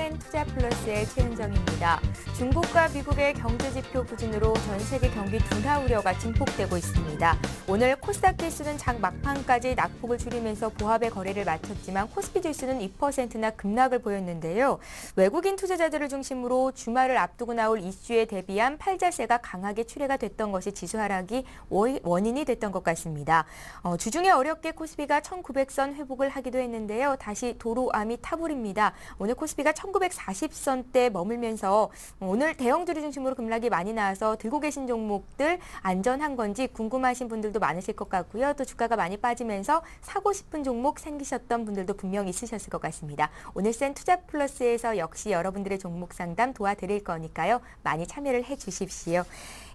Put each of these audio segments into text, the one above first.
센 투자 플러스의 최은정입니다. 중국과 미국의 경제지표 부진으로 전 세계 경기 둔화 우려가 증폭되고 있습니다. 오늘 코스닥 지수는 장 막판까지 낙폭을 줄이면서 보합의 거래를 마쳤지만 코스피 지수는 2%나 급락을 보였는데요. 외국인 투자자들을 중심으로 주말을 앞두고 나올 이슈에 대비한 팔자세가 강하게 출회가 됐던 것이 지수 하락이 원인이 됐던 것 같습니다. 주중에 어렵게 코스피가 1900선 회복을 하기도 했는데요. 다시 도로암이 타버립니다. 오늘 코스피가 1940선대 머물면서 오늘 대형주를 중심으로 급락이 많이 나와서 들고 계신 종목들 안전한 건지 궁금하신 분들도 많으실 것 같고요. 또 주가가 많이 빠지면서 사고 싶은 종목 생기셨던 분들도 분명 있으셨을 것 같습니다. 오늘 센 투자 플러스에서 역시 여러분들의 종목 상담 도와드릴 거니까요. 많이 참여를 해주십시오.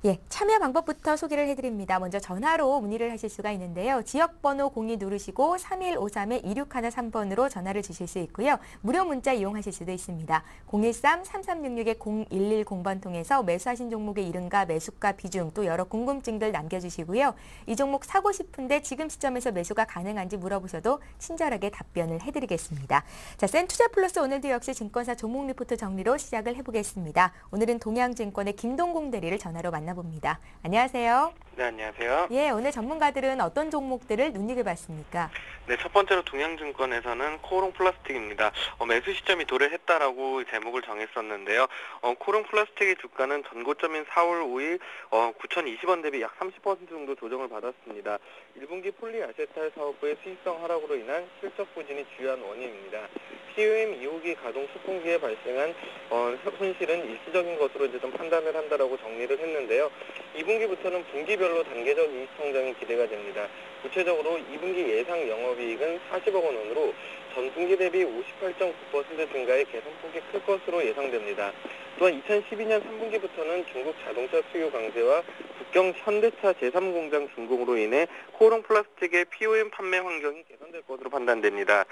예, 참여 방법부터 소개를 해드립니다. 먼저 전화로 문의를 하실 수가 있는데요. 지역번호 02 누르시고 3153-2613번으로 전화를 주실 수 있고요. 무료 문자 이용하실 수도 있습니다. 013-3366-0110번 통해서 매수하신 종목의 이름과 매수가 비중 또 여러 궁금증들 남겨주시고요. 이 종목 사고 싶은데 지금 시점에서 매수가 가능한지 물어보셔도 친절하게 답변을 해드리겠습니다. 자, 센 투자 플러스 오늘도 역시 증권사 종목 리포트 정리로 시작을 해보겠습니다. 오늘은 동양증권의 김동공 대리를 전화로 만나봅니다. 안녕하세요. 네, 안녕하세요. 예, 오늘 전문가들은 어떤 종목들을 눈여겨봤습니까? 네, 첫 번째로 동양증권에서는 코오롱 플라스틱입니다. 매수 시점이 도래했다라고 제목을 정했었는데요. 코오롱 플라스틱의 주가는 전고점인 4월 5일 9,020원 대비 약 30% 정도 조정을 받았습니다. 1분기 폴리아세탈 사업부의 수익성 하락으로 인한 실적 부진이 주요한 원인입니다. POM 2호기 가동 수풍기에 발생한 손실은 일시적인 것으로 이제 좀 판단을 한다라고 정리를 했는데요. 2분기부터는 분기별로 단계적 이익 성장이 기대가 됩니다. 구체적으로 2분기 예상 영업이익은 40억 원으로 전분기 대비 58.9% 증가의 개선폭이 클 것으로 예상됩니다. 또한 2012년 3분기부터는 중국 자동차 수요 강세와 북경 현대차 제3공장 준공으로 인해 코오롱 플라스틱의 POM 판매 환경이 개선될 것으로 판단됩니다.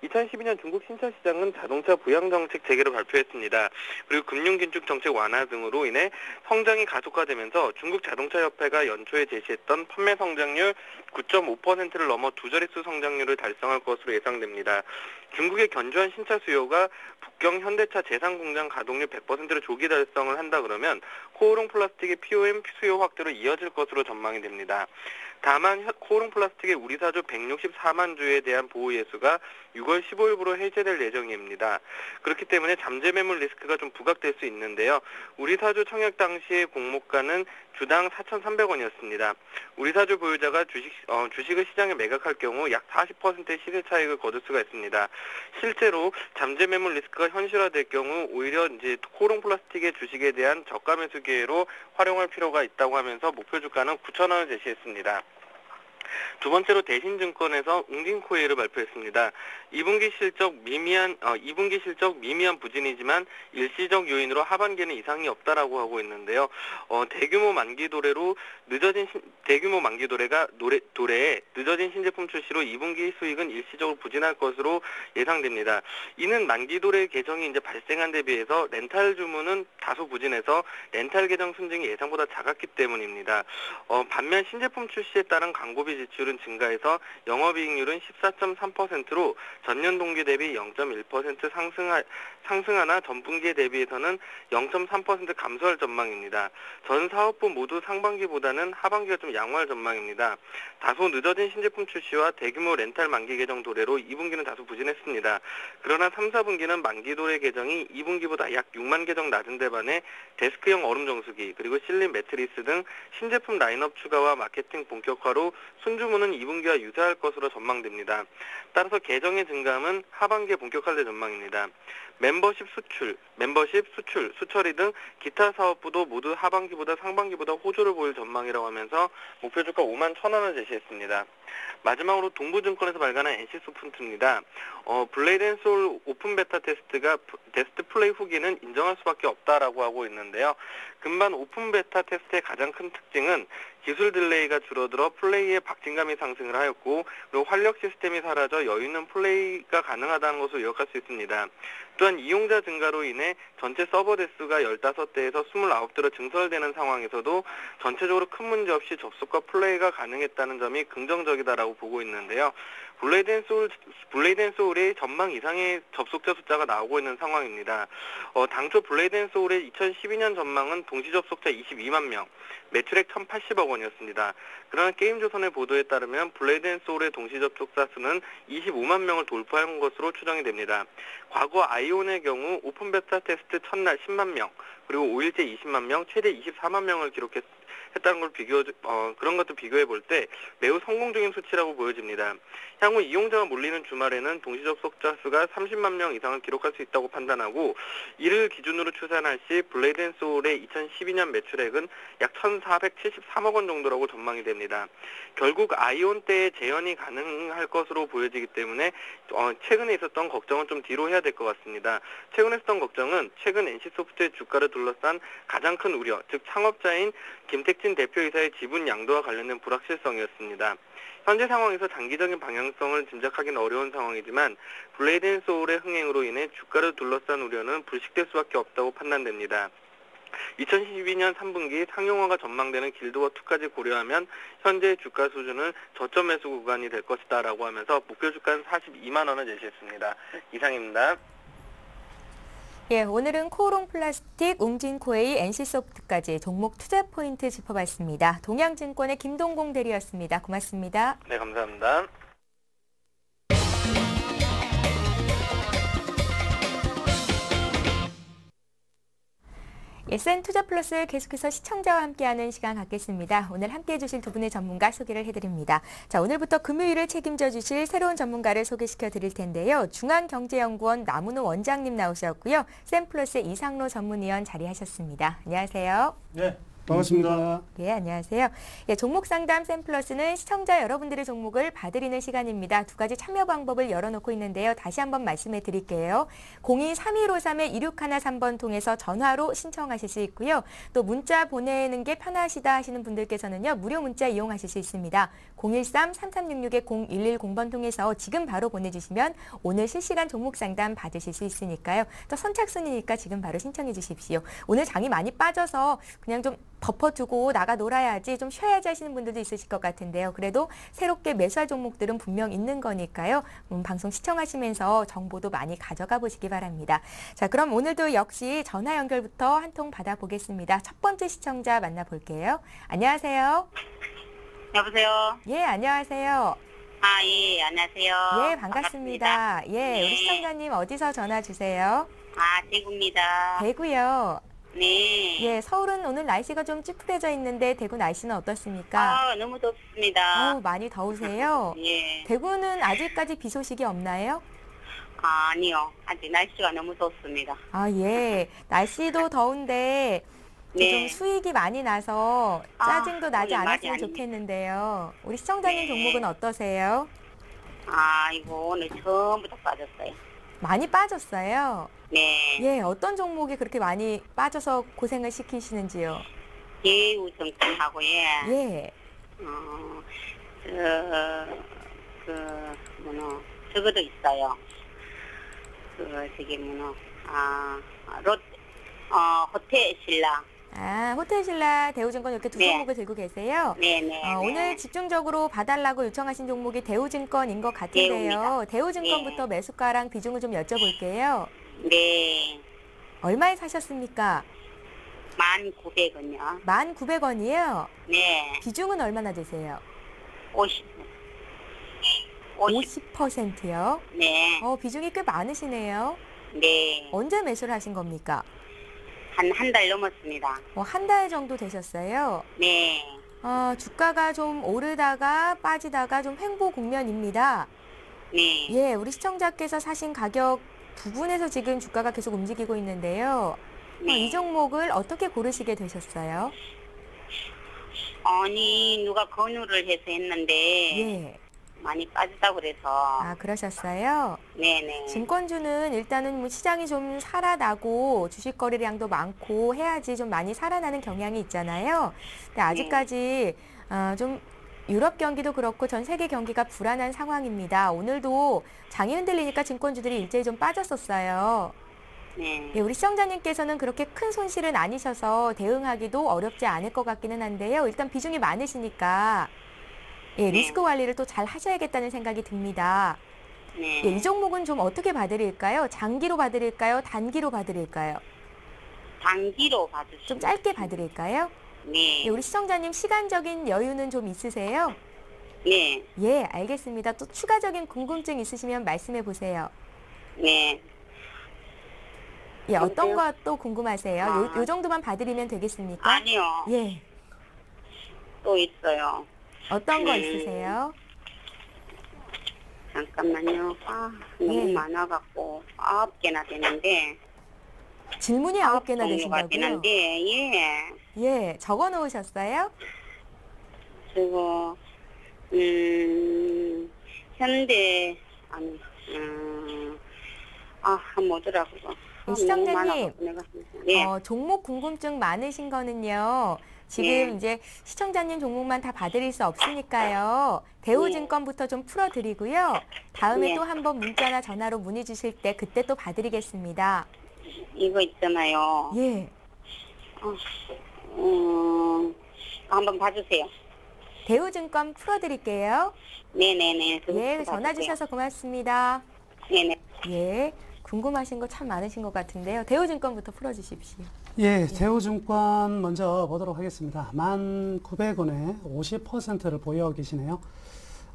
2012년 중국 신차 시장은 자동차 부양 정책 재개를 발표했습니다. 그리고 금융 긴축 정책 완화 등으로 인해 성장이 가속화되면서 중국 자동차 협회가 연초에 제시했던 판매 성장률 9.5%를 넘어 두 자릿수 성장률을 달성할 것으로 예상됩니다. 중국의 견조한 신차 수요가 북경 현대차 제3공장 가동률 100%를 조기 달성을 한다 그러면 코오롱 플라스틱의 POM 수요 확대로 이어질 것으로 전망이 됩니다. 다만 코오롱 플라스틱의 우리 사주 164만 주에 대한 보호 예수가 6월 15일부로 해제될 예정입니다. 그렇기 때문에 잠재 매물 리스크가 좀 부각될 수 있는데요. 우리 사주 청약 당시의 공모가는 주당 4,300원이었습니다. 우리 사주 보유자가 주식을 시장에 매각할 경우 약 40%의 시세 차익을 거둘 수가 있습니다. 실제로 잠재 매물 리스크가 현실화될 경우 오히려 이제 코오롱 플라스틱의 주식에 대한 저가 매수 기회로 활용할 필요가 있다고 하면서 목표 주가는 9,000원을 제시했습니다. 두 번째로 대신증권에서 웅진코이를 발표했습니다. 2분기 실적 미미한 부진이지만 일시적 요인으로 하반기에는 이상이 없다라고 하고 있는데요. 대규모 만기 도래에 늦어진 신제품 출시로 2분기 수익은 일시적으로 부진할 것으로 예상됩니다. 이는 만기 도래 개정이 이제 발생한 데 비해서 렌탈 주문은 다소 부진해서 렌탈 계정 순증이 예상보다 작았기 때문입니다. 반면 신제품 출시에 따른 광고비 지출은 증가해서 영업이익률은 14.3%로 전년 동기 대비 0.1% 상승하나 전분기에 대비해서는 0.3% 감소할 전망입니다. 전 사업부 모두 상반기보다는 하반기가 좀 양호할 전망입니다. 다소 늦어진 신제품 출시와 대규모 렌탈 만기 계정 도래로 2분기는 다소 부진했습니다. 그러나 3, 4분기는 만기 도래 계정이 2분기보다 약 6만 계정 낮은 데 반해 데스크형 얼음 정수기 그리고 실린 매트리스 등 신제품 라인업 추가와 마케팅 본격화로 순주문은 2분기와 유사할 것으로 전망됩니다. 따라서 계정의 증감은 하반기에 본격화될 전망입니다. 멤버십 수출, 수처리 등 기타 사업부도 모두 하반기보다 상반기보다 호조를 보일 전망이라고 하면서 목표 주가 51,000원을 제시했습니다. 마지막으로 동부증권에서 발간한 NC소프트입니다. 블레이드 앤 소울 오픈 베타 테스트 플레이 후기는 인정할 수밖에 없다라고 하고 있는데요. 금반 오픈 베타 테스트의 가장 큰 특징은 기술 딜레이가 줄어들어 플레이의 박진감이 상승을 하였고 그리고 활력 시스템이 사라져 여유 있는 플레이가 가능하다는 것을 요약할 수 있습니다. 또한 이용자 증가로 인해 전체 서버 대수가 15대에서 29대로 증설되는 상황에서도 전체적으로 큰 문제 없이 접속과 플레이가 가능했다는 점이 긍정적이다라고 보고 있는데요. 블레이드 앤 소울의 전망 이상의 접속자 숫자가 나오고 있는 상황입니다. 당초 블레이드 앤 소울의 2012년 전망은 동시 접속자 22만 명, 매출액 1,080억 원이었습니다. 그러나 게임조선의 보도에 따르면 블레이드 앤 소울의 동시 접속자 수는 25만 명을 돌파한 것으로 추정이 됩니다. 과거 아이온의 경우 오픈 베타 테스트 첫날 10만 명, 그리고 5일째 20만 명, 최대 24만 명을 했다는 걸 그런 것도 비교해 볼 때 매우 성공적인 수치라고 보여집니다. 향후 이용자가 몰리는 주말에는 동시 접속자 수가 30만 명 이상을 기록할 수 있다고 판단하고, 이를 기준으로 추산할 시 블레이드 앤 소울의 2012년 매출액은 약 1,473억 원 정도라고 전망이 됩니다. 결국 아이온 때의 재현이 가능할 것으로 보여지기 때문에 최근에 있었던 걱정은 좀 뒤로 해야 될 것 같습니다. 최근에 있었던 걱정은 최근 NC소프트의 주가를 둘러싼 가장 큰 우려, 즉 창업자인 김택진 대표이사의 지분 양도와 관련된 불확실성이었습니다. 현재 상황에서 장기적인 방향성을 짐작하기는 어려운 상황이지만 블레이드 앤 소울의 흥행으로 인해 주가를 둘러싼 우려는 불식될 수밖에 없다고 판단됩니다. 2012년 3분기 상용화가 전망되는 길드워2까지 고려하면 현재 주가 수준은 저점 매수 구간이 될 것이다 라고 하면서 목표 주가는 42만 원을 제시했습니다. 이상입니다. 예, 오늘은 코오롱 플라스틱, 웅진코웨이, NC소프트까지 종목 투자 포인트 짚어봤습니다. 동양증권의 김동공 대리였습니다. 고맙습니다. 네, 감사합니다. SN투자플러스 계속해서 시청자와 함께하는 시간 갖겠습니다. 오늘 함께해 주실 두 분의 전문가 소개를 해드립니다. 자, 오늘부터 금요일을 책임져 주실 새로운 전문가를 소개시켜 드릴 텐데요. 중앙경제연구원 남은호 원장님 나오셨고요. 샘플러스의 이상로 전문위원 자리하셨습니다. 안녕하세요. 네, 반갑습니다. 예, 안녕하세요. 예, 종목 상담 샘플러스는 시청자 여러분들의 종목을 봐드리는 시간입니다. 두 가지 참여 방법을 열어놓고 있는데요. 다시 한번 말씀해 드릴게요. 02-3153-2613번 통해서 전화로 신청하실 수 있고요. 또 문자 보내는 게 편하시다 하시는 분들께서는요. 무료 문자 이용하실 수 있습니다. 013-3366-0110번 통해서 지금 바로 보내주시면 오늘 실시간 종목 상담 받으실 수 있으니까요. 또 선착순이니까 지금 바로 신청해 주십시오. 오늘 장이 많이 빠져서 그냥 좀 덮어두고 나가 놀아야지, 좀 쉬어야지 하시는 분들도 있으실 것 같은데요. 그래도 새롭게 매수할 종목들은 분명 있는 거니까요. 방송 시청하시면서 정보도 많이 가져가 보시기 바랍니다. 자, 그럼 오늘도 역시 전화 연결부터 한 통 받아보겠습니다. 첫 번째 시청자 만나볼게요. 안녕하세요. 여보세요? 예, 안녕하세요. 아, 예, 안녕하세요. 예, 반갑습니다. 예, 네. 우리 시청자님 어디서 전화 주세요? 아, 대구입니다. 대구요. 네. 예, 서울은 오늘 날씨가 좀 찌푸려져 있는데 대구 날씨는 어떻습니까? 아, 너무 덥습니다. 많이 더우세요? 예. 대구는 아직까지 비 소식이 없나요? 아, 아니요. 아직 날씨가 너무 덥습니다. 아, 예. 날씨도 더운데 네. 좀 수익이 많이 나서 짜증도 나지 오늘 많이 않았으면 안 좋겠는데요. 우리 시청자님 네. 종목은 어떠세요? 아, 이거 오늘 처음부터 빠졌어요. 많이 빠졌어요? 네. 예, 어떤 종목이 그렇게 많이 빠져서 고생을 시키시는지요? 대우증권하고, 예. 예. 저거도 있어요. 호텔신라. 아, 호텔신라, 대우증권 이렇게 두 네. 종목을 들고 계세요? 네네. 오늘 집중적으로 봐달라고 요청하신 종목이 대우증권인 것 같은데요. 대우입니다. 대우증권부터 매수가랑 비중을 좀 여쭤볼게요. 네. 얼마에 사셨습니까? 1,900원요. 1,900원이에요? 네. 비중은 얼마나 되세요? 50. 50%요? 네. 비중이 꽤 많으시네요. 네. 언제 매수를 하신 겁니까? 한 달 넘었습니다. 한 달 정도 되셨어요? 네. 주가가 좀 오르다가 빠지다가 좀 횡보 국면입니다. 네. 예, 우리 시청자께서 사신 가격 부분에서 지금 주가가 계속 움직이고 있는데요. 네. 이 종목을 어떻게 고르시게 되셨어요? 아니, 누가 권유를 해서 했는데 예. 많이 빠졌다고 그래서. 그러셨어요? 네네. 증권주는 일단은 뭐 시장이 좀 살아나고 주식 거래량도 많고 해야지 좀 많이 살아나는 경향이 있잖아요. 근데 아직까지 좀 유럽 경기도 그렇고 전 세계 경기가 불안한 상황입니다. 오늘도 장이 흔들리니까 증권주들이 일제히 좀 빠졌었어요. 네. 예, 우리 시청자님께서는 그렇게 큰 손실은 아니셔서 대응하기도 어렵지 않을 것 같기는 한데요. 일단 비중이 많으시니까 예, 리스크 관리를 또 잘 하셔야겠다는 생각이 듭니다. 네. 예, 이 종목은 좀 어떻게 봐드릴까요? 장기로 봐드릴까요? 단기로 봐드릴까요? 단기로 봐주시면. 좀 짧게 봐드릴까요? 네. 예, 우리 시청자님 시간적인 여유는 좀 있으세요? 네. 예, 알겠습니다. 또 추가적인 궁금증 있으시면 말씀해 보세요. 네. 예, 어떤 여보세요? 거 또 궁금하세요? 요 정도만 봐드리면 되겠습니까? 아니요. 예, 또 있어요. 어떤 거 있으세요? 잠깐만요. 너무 예. 많아갖고 9개나 되는데. 질문이 9개나 종류가 되신다고요? 되는데, 예. 예, 적어 놓으셨어요? 그리고 현대 아니 뭐더라 그거. 예, 시청자님, 네. 종목 궁금증 많으신 거는요. 지금 예. 이제 시청자님 종목만 다 봐드릴 수 없으니까요. 대우증권부터 좀 풀어드리고요. 다음에 예. 또 한번 문자나 전화로 문의 주실 때 그때 또 봐드리겠습니다. 이거 있잖아요. 예, 한번 봐주세요. 대우증권 풀어드릴게요. 네네네. 예, 전화 주셔서 고맙습니다. 네네. 예, 궁금하신 거 참 많으신 것 같은데요. 대우증권부터 풀어주십시오. 예, 대우증권 먼저 보도록 하겠습니다. 1,900원에 50%를 보유하고 계시네요.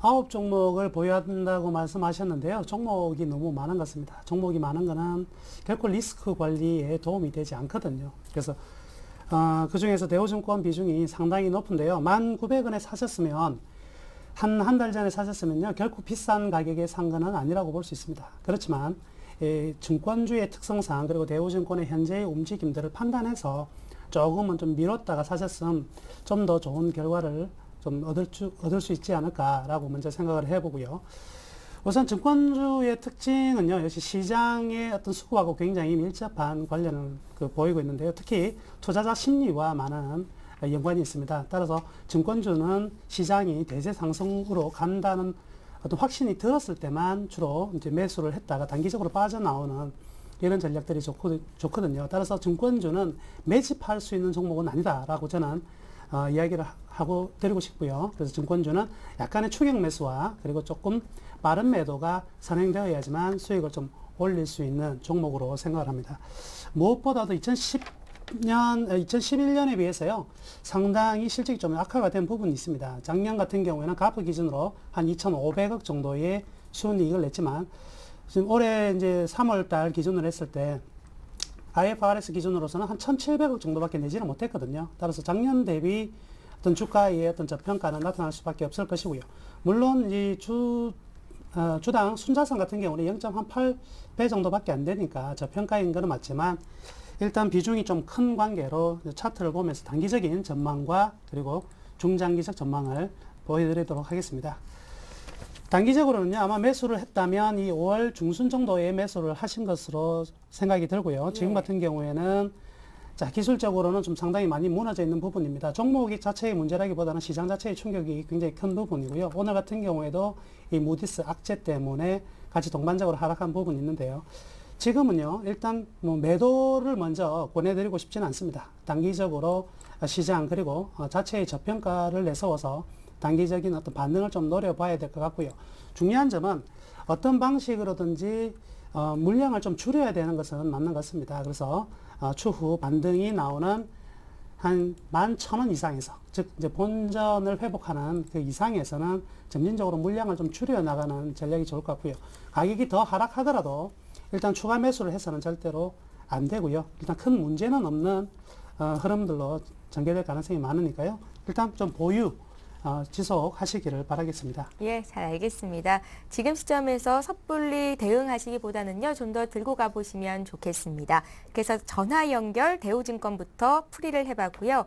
9종목을 보유한다고 말씀하셨는데요. 종목이 너무 많은 것 같습니다. 종목이 많은 거는 결코 리스크 관리에 도움이 되지 않거든요. 그래서 그 중에서 대우증권 비중이 상당히 높은데요. 1,900원에 사셨으면 한 달 전에 사셨으면요. 결코 비싼 가격에 산 거는 아니라고 볼 수 있습니다. 그렇지만 증권주의 특성상 그리고 대우증권의 현재의 움직임들을 판단해서 조금은 좀 미뤘다가 사셨으면 좀 더 좋은 결과를 좀 얻을 수 있지 않을까라고 먼저 생각을 해보고요. 우선 증권주의 특징은요, 역시 시장의 어떤 수급하고 굉장히 밀접한 관련을 보이고 있는데요. 특히 투자자 심리와 많은 연관이 있습니다. 따라서 증권주는 시장이 대세 상승으로 간다는 어떤 확신이 들었을 때만 주로 이제 매수를 했다가 단기적으로 빠져나오는 이런 전략들이 좋거든요. 따라서 증권주는 매집할 수 있는 종목은 아니다라고 저는 이야기를 하고 드리고 싶고요. 그래서 증권주는 약간의 추격 매수와 그리고 조금 빠른 매도가 선행되어야지만 수익을 좀 올릴 수 있는 종목으로 생각을 합니다. 무엇보다도 2011년에 비해서요, 상당히 실적이 좀 악화가 된 부분이 있습니다. 작년 같은 경우에는 가프 기준으로 한 2,500억 정도의 순이익을 냈지만, 지금 올해 이제 3월 달 기준으로 했을 때, IFRS 기준으로서는 한 1,700억 정도밖에 내지는 못했거든요. 따라서 작년 대비 어떤 주가의 어떤 저평가는 나타날 수밖에 없을 것이고요. 물론 이 주당 순자산 같은 경우는 0.8배 정도밖에 안 되니까 저평가인 거는 맞지만, 일단 비중이 좀 큰 관계로 차트를 보면서 단기적인 전망과 그리고 중장기적 전망을 보여드리도록 하겠습니다. 단기적으로는요, 아마 매수를 했다면 이 5월 중순 정도에 매수를 하신 것으로 생각이 들고요. 지금 같은 경우에는 기술적으로는 좀 상당히 많이 무너져 있는 부분입니다. 종목이 자체의 문제라기보다는 시장 자체의 충격이 굉장히 큰 부분이고요. 오늘 같은 경우에도 이 무디스 악재 때문에 같이 동반적으로 하락한 부분이 있는데요. 지금은요, 일단 매도를 먼저 권해드리고 싶지는 않습니다. 단기적으로 시장 그리고 자체의 저평가를 내세워서 단기적인 어떤 반등을 좀 노려봐야 될 것 같고요. 중요한 점은 어떤 방식으로든지 물량을 좀 줄여야 되는 것은 맞는 것 같습니다. 그래서 추후 반등이 나오는 한 11,000원 이상에서, 즉 이제 본전을 회복하는 그 이상에서는 점진적으로 물량을 좀 줄여 나가는 전략이 좋을 것 같고요. 가격이 더 하락하더라도 일단 추가 매수를 해서는 절대로 안 되고요. 일단 큰 문제는 없는 흐름들로 전개될 가능성이 많으니까요. 일단 좀 보유 지속하시기를 바라겠습니다. 예, 잘 알겠습니다. 지금 시점에서 섣불리 대응하시기보다는요, 좀 더 들고 가보시면 좋겠습니다. 그래서 전화 연결 대우증권부터 풀이를 해봤고요.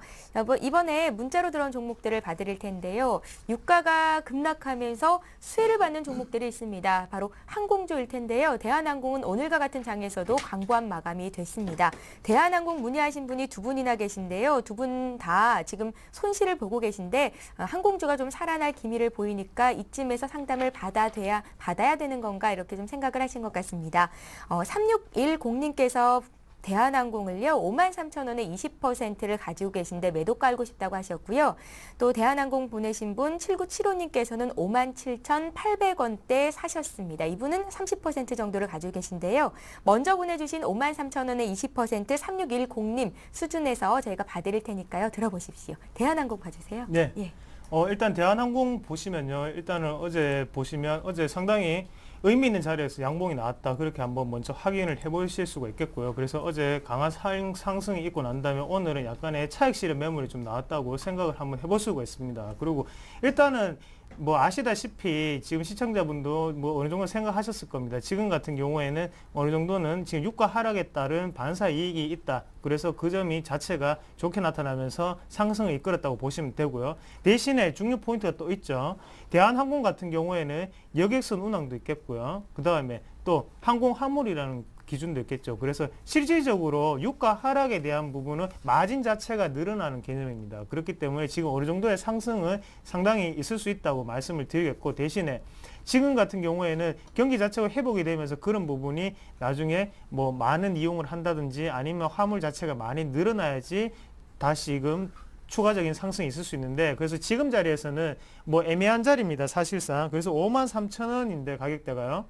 이번에 문자로 들어온 종목들을 봐드릴 텐데요. 유가가 급락하면서 수혜를 받는 종목들이 있습니다. 바로 항공주일 텐데요. 대한항공은 오늘과 같은 장에서도 광고한 마감이 됐습니다. 대한항공 문의하신 분이 두 분이나 계신데요. 두 분 다 지금 손실을 보고 계신데 항공주가 좀 살아날 기미를 보이니까 이쯤에서 상담을 받아야 되는 건가 이렇게 좀 생각을 하신 것 같습니다. 3610님께서 대한항공을요 53,000원에 20%를 가지고 계신데 매도 깔고 싶다고 하셨고요. 또 대한항공 보내신 분 7975님께서는 57,800원대 사셨습니다. 이분은 30% 정도를 가지고 계신데요. 먼저 보내주신 53,000원에 20% 3610님 수준에서 저희가 봐드릴 테니까요. 들어보십시오. 대한항공 봐주세요. 네. 예. 일단 대한항공 보시면요. 일단은 어제 보시면 어제 상당히 의미 있는 자리에서 양봉이 나왔다. 그렇게 한번 먼저 확인을 해보실 수가 있겠고요. 그래서 어제 강한 상승이 있고 난 다음에 오늘은 약간의 차익 실현 매물이 좀 나왔다고 생각을 한번 해볼 수가 있습니다. 그리고 일단은 뭐 아시다시피 지금 시청자분도 뭐 어느 정도 생각하셨을 겁니다. 지금 같은 경우에는 어느 정도는 지금 유가 하락에 따른 반사 이익이 있다. 그래서 그 점이 자체가 좋게 나타나면서 상승을 이끌었다고 보시면 되고요. 대신에 중요 포인트가 또 있죠. 대한항공 같은 경우에는 여객선 운항도 있겠고요. 그 다음에 또 항공화물이라는 기준도 있겠죠. 그래서 실질적으로 유가 하락에 대한 부분은 마진 자체가 늘어나는 개념입니다. 그렇기 때문에 지금 어느 정도의 상승은 상당히 있을 수 있다고 말씀을 드리겠고, 대신에 지금 같은 경우에는 경기 자체가 회복이 되면서 그런 부분이 나중에 뭐 많은 이용을 한다든지 아니면 화물 자체가 많이 늘어나야지 다시금 추가적인 상승이 있을 수 있는데, 그래서 지금 자리에서는 뭐 애매한 자리입니다. 사실상. 그래서 53,000원인데 가격대가요.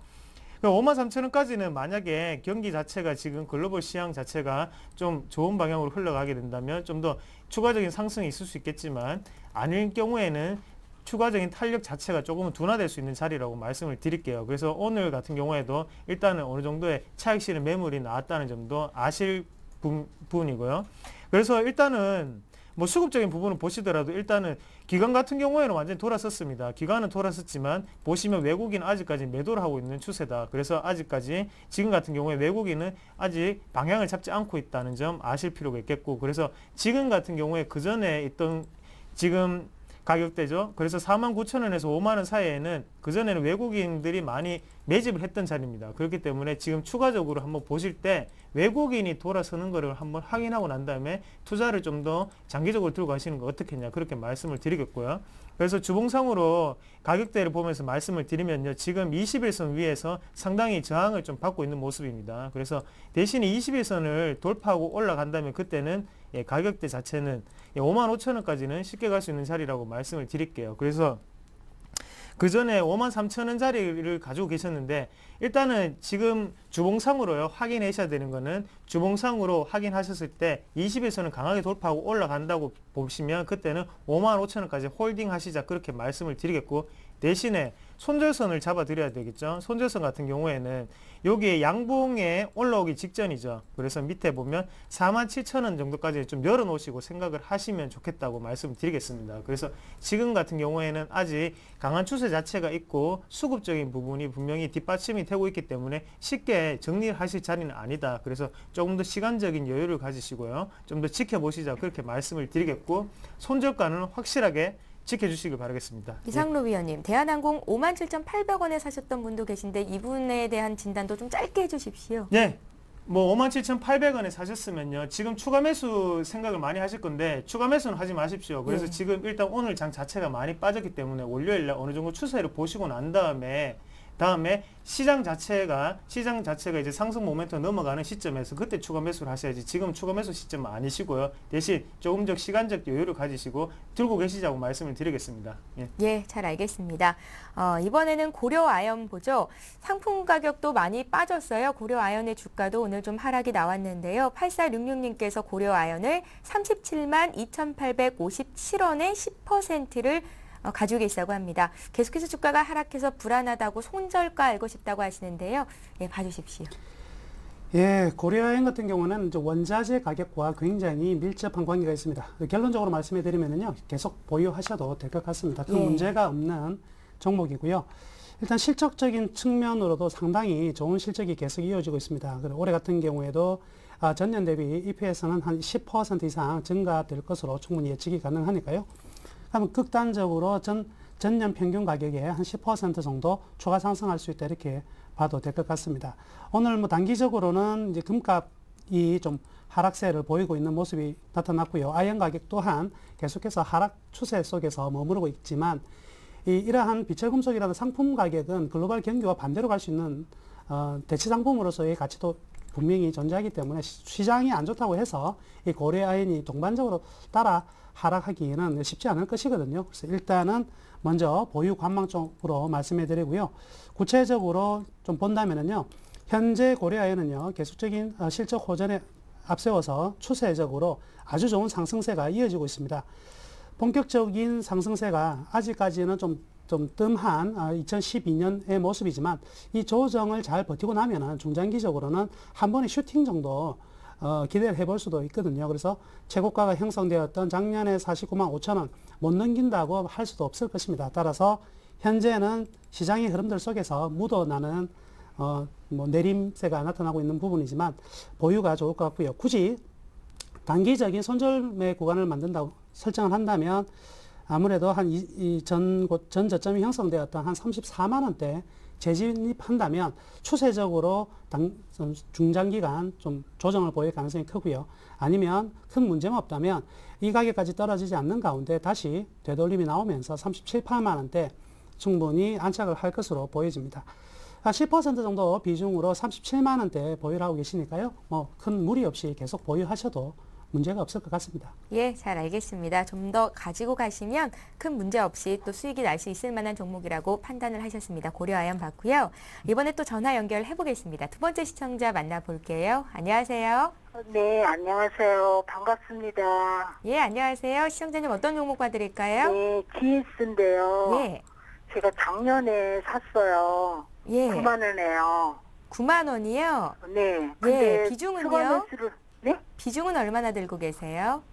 53,000원까지는 만약에 경기 자체가 지금 글로벌 시장 자체가 좀 좋은 방향으로 흘러가게 된다면 좀 더 추가적인 상승이 있을 수 있겠지만, 아닐 경우에는 추가적인 탄력 자체가 조금은 둔화될 수 있는 자리라고 말씀을 드릴게요. 그래서 오늘 같은 경우에도 일단은 어느 정도의 차익 실현 매물이 나왔다는 점도 아실 부분이고요. 그래서 일단은 뭐 수급적인 부분을 보시더라도 일단은 기관 같은 경우에는 완전히 돌아섰습니다. 기관은 돌아섰지만 보시면 외국인은 아직까지 매도를 하고 있는 추세다. 그래서 아직까지 지금 같은 경우에 외국인은 아직 방향을 잡지 않고 있다는 점 아실 필요가 있겠고, 그래서 지금 같은 경우에 그 전에 있던 지금 가격대죠. 그래서 49,000원에서 5만원 사이에는 그전에는 외국인들이 많이 매집을 했던 자리입니다. 그렇기 때문에 지금 추가적으로 한번 보실 때 외국인이 돌아서는 거를 한번 확인하고 난 다음에 투자를 좀 더 장기적으로 들고 가시는 거 어떻겠냐, 그렇게 말씀을 드리겠고요. 그래서 주봉상으로 가격대를 보면서 말씀을 드리면요, 지금 21선 위에서 상당히 저항을 좀 받고 있는 모습입니다. 그래서 대신에 21선을 돌파하고 올라간다면 그때는 가격대 자체는 55,000원까지는 쉽게 갈 수 있는 자리라고 말씀을 드릴게요. 그래서 그 전에 53,000원 자리를 가지고 계셨는데, 일단은 지금 주봉상으로요 확인하셔야 되는 거는, 주봉상으로 확인하셨을 때 21선을 강하게 돌파하고 올라간다고 보시면 그때는 55,000원까지 홀딩 하시자, 그렇게 말씀을 드리겠고, 대신에 손절선을 잡아 드려야 되겠죠. 손절선 같은 경우에는 여기에 양봉에 올라오기 직전이죠. 그래서 밑에 보면 47,000원 정도까지 좀 열어 놓으시고 생각을 하시면 좋겠다고 말씀드리겠습니다. 그래서 지금 같은 경우에는 아직 강한 추세 자체가 있고 수급적인 부분이 분명히 뒷받침이 되고 있기 때문에 쉽게 정리를 하실 자리는 아니다. 그래서 조금 더 시간적인 여유를 가지시고요, 좀 더 지켜보시자, 그렇게 말씀을 드리겠고, 손절가는 확실하게 지켜주시길 바라겠습니다. 이상로 위원님, 대한항공 57,800원에 사셨던 분도 계신데 이분에 대한 진단도 좀 짧게 해주십시오. 네. 뭐 57,800원에 사셨으면요, 지금 추가 매수 생각을 많이 하실 건데 추가 매수는 하지 마십시오. 그래서 지금 일단 오늘 장 자체가 많이 빠졌기 때문에 월요일날 어느 정도 추세를 보시고 난 다음에 시장 자체가 이제 상승 모멘텀 넘어가는 시점에서 그때 추가 매수를 하셔야지, 지금 추가 매수 시점은 아니시고요. 대신 조금적 시간적 여유를 가지시고 들고 계시자고 말씀을 드리겠습니다. 예, 잘 알겠습니다. 이번에는 고려아연 보죠. 상품 가격도 많이 빠졌어요. 고려아연의 주가도 오늘 좀 하락이 나왔는데요. 8466님께서 고려아연을 372,857원에 10%를 가지고 계시다고 합니다. 계속해서 주가가 하락해서 불안하다고 손절가 알고 싶다고 하시는데요. 예, 봐주십시오. 예, 고려아연 같은 경우는 이제 원자재 가격과 굉장히 밀접한 관계가 있습니다. 결론적으로 말씀해 드리면요, 계속 보유하셔도 될 것 같습니다. 큰 문제가 없는 종목이고요. 일단 실적적인 측면으로도 상당히 좋은 실적이 계속 이어지고 있습니다. 올해 같은 경우에도 전년 대비 EPS는 한 10% 이상 증가될 것으로 충분히 예측이 가능하니까요. 그러면 극단적으로 전년 평균 가격에 한 10% 정도 추가 상승할 수 있다, 이렇게 봐도 될 것 같습니다. 오늘 뭐 단기적으로는 이제 금값이 좀 하락세를 보이고 있는 모습이 나타났고요. 아연 가격 또한 계속해서 하락 추세 속에서 머무르고 있지만, 이러한 비철금속이라는 상품 가격은 글로벌 경기와 반대로 갈 수 있는 대체 상품으로서의 가치도 분명히 존재하기 때문에 시장이 안 좋다고 해서 이 고려아연이 동반적으로 따라 하락하기는 쉽지 않을 것이거든요. 그래서 일단은 먼저 보유 관망 쪽으로 말씀해 드리고요. 구체적으로 좀 본다면은요. 현재 고려아연은요. 계속적인 실적 호전에 앞세워서 추세적으로 아주 좋은 상승세가 이어지고 있습니다. 본격적인 상승세가 아직까지는 좀 뜸한 2012년의 모습이지만 이 조정을 잘 버티고 나면은 중장기적으로는 한 번의 슈팅 정도 기대를 해볼 수도 있거든요. 그래서 최고가가 형성되었던 작년에 49만 5천 원 못 넘긴다고 할 수도 없을 것입니다. 따라서 현재는 시장의 흐름들 속에서 묻어나는 뭐 내림세가 나타나고 있는 부분이지만 보유가 좋을 것 같고요. 굳이 단기적인 손절매 구간을 만든다고 설정을 한다면 아무래도 전 저점이 형성되었던 한 34만 원대 재진입한다면 추세적으로 중장기간 좀 조정을 보일 가능성이 크고요. 아니면 큰 문제가 없다면 이 가격까지 떨어지지 않는 가운데 다시 되돌림이 나오면서 37, 8만 원대 충분히 안착을 할 것으로 보여집니다. 10% 정도 비중으로 37만 원대 보유를 하고 계시니까요. 뭐 큰 무리 없이 계속 보유하셔도 문제가 없을 것 같습니다. 예, 잘 알겠습니다. 좀 더 가지고 가시면 큰 문제 없이 또 수익이 날 수 있을 만한 종목이라고 판단을 하셨습니다. 고려아연 봤고요. 이번에 또 전화 연결해 보겠습니다. 두 번째 시청자 만나볼게요. 안녕하세요. 네, 안녕하세요. 반갑습니다. 예, 안녕하세요. 시청자님 어떤 종목 봐드릴까요? 네, GS인데요. 예, 제가 작년에 샀어요. 예. 9만 원에요. 9만 원이요? 네. 근데 비중은요? 추가 매수를, 네? 비중은 얼마나 들고 계세요?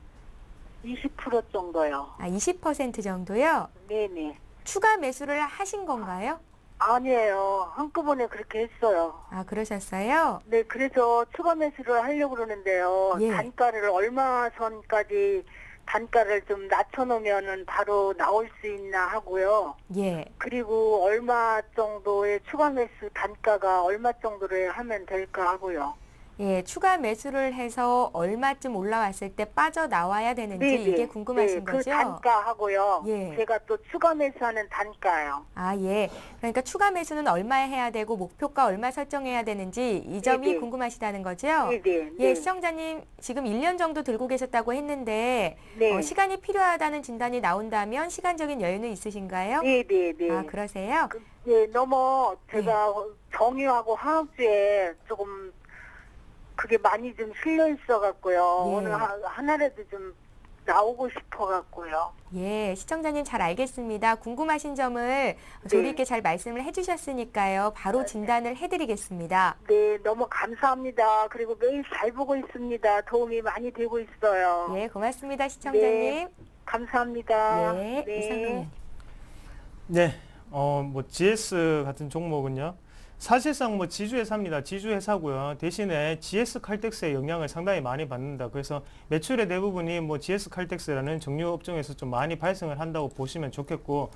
20% 정도요. 20% 정도요? 네네. 추가 매수를 하신 건가요? 아니에요. 한꺼번에 그렇게 했어요. 그러셨어요? 네, 그래서 추가 매수를 하려고 그러는데요. 예. 단가를 얼마 선까지 단가를 좀 낮춰놓으면은 바로 나올 수 있나 하고요. 예. 그리고 얼마 정도의 추가 매수 단가가 얼마 정도로 하면 될까 하고요. 예, 추가 매수를 해서 얼마쯤 올라왔을 때 빠져나와야 되는지 네네. 이게 궁금하신 네, 거죠? 그 단가하고요. 예. 제가 또 추가 매수하는 단가요. 예. 그러니까 추가 매수는 얼마에 해야 되고 목표가 얼마 설정해야 되는지 이 점이 네네. 궁금하시다는 거죠? 네네. 예, 시청자님 지금 1년 정도 들고 계셨다고 했는데 네. 시간이 필요하다는 진단이 나온다면 시간적인 여유는 있으신가요? 네네네. 그러세요? 네, 너무 제가 정유하고 화학주에 조금 그게 많이 좀 실려 있어갖고요. 예. 오늘 하나라도 좀 나오고 싶어갖고요. 예, 시청자님 잘 알겠습니다. 궁금하신 점을 조리 있게 잘 말씀을 해주셨으니까요. 바로 진단을 해드리겠습니다. 네, 너무 감사합니다. 그리고 매일 잘 보고 있습니다. 도움이 많이 되고 있어요. 예, 고맙습니다, 시청자님. 네, 감사합니다. 네, 이상님. 네, 뭐 GS 같은 종목은요. 사실상 뭐 지주회사입니다. 지주회사고요. 대신에 GS 칼텍스의 영향을 상당히 많이 받는다. 그래서 매출의 대부분이 뭐 GS 칼텍스라는 정유 업종에서 좀 많이 발생을 한다고 보시면 좋겠고,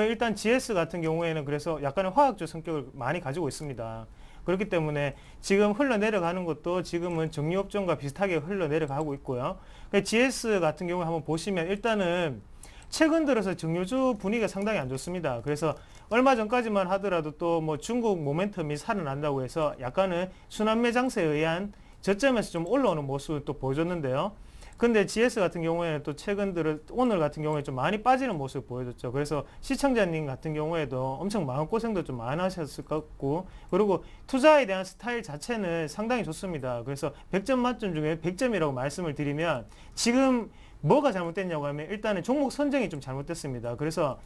일단 GS 같은 경우에는 그래서 약간의 화학주 성격을 많이 가지고 있습니다. 그렇기 때문에 지금 흘러내려가는 것도 지금은 정유 업종과 비슷하게 흘러내려가고 있고요. GS 같은 경우에 한번 보시면 일단은 최근 들어서 정유주 분위기가 상당히 안 좋습니다. 그래서 얼마 전까지만 하더라도 또 뭐 중국 모멘텀이 살아난다고 해서 약간은 순환매 장세에 의한 저점에서 좀 올라오는 모습을 또 보여줬는데요. 근데 GS 같은 경우에는 또 최근 들어 오늘 같은 경우에 좀 많이 빠지는 모습을 보여줬죠. 그래서 시청자님 같은 경우에도 엄청 마음고생도 좀 많으셨을 것 같고, 그리고 투자에 대한 스타일 자체는 상당히 좋습니다. 그래서 100점 만점 중에 100점이라고 말씀을 드리면 지금 뭐가 잘못됐냐고 하면 일단은 종목 선정이 좀 잘못됐습니다. 그래서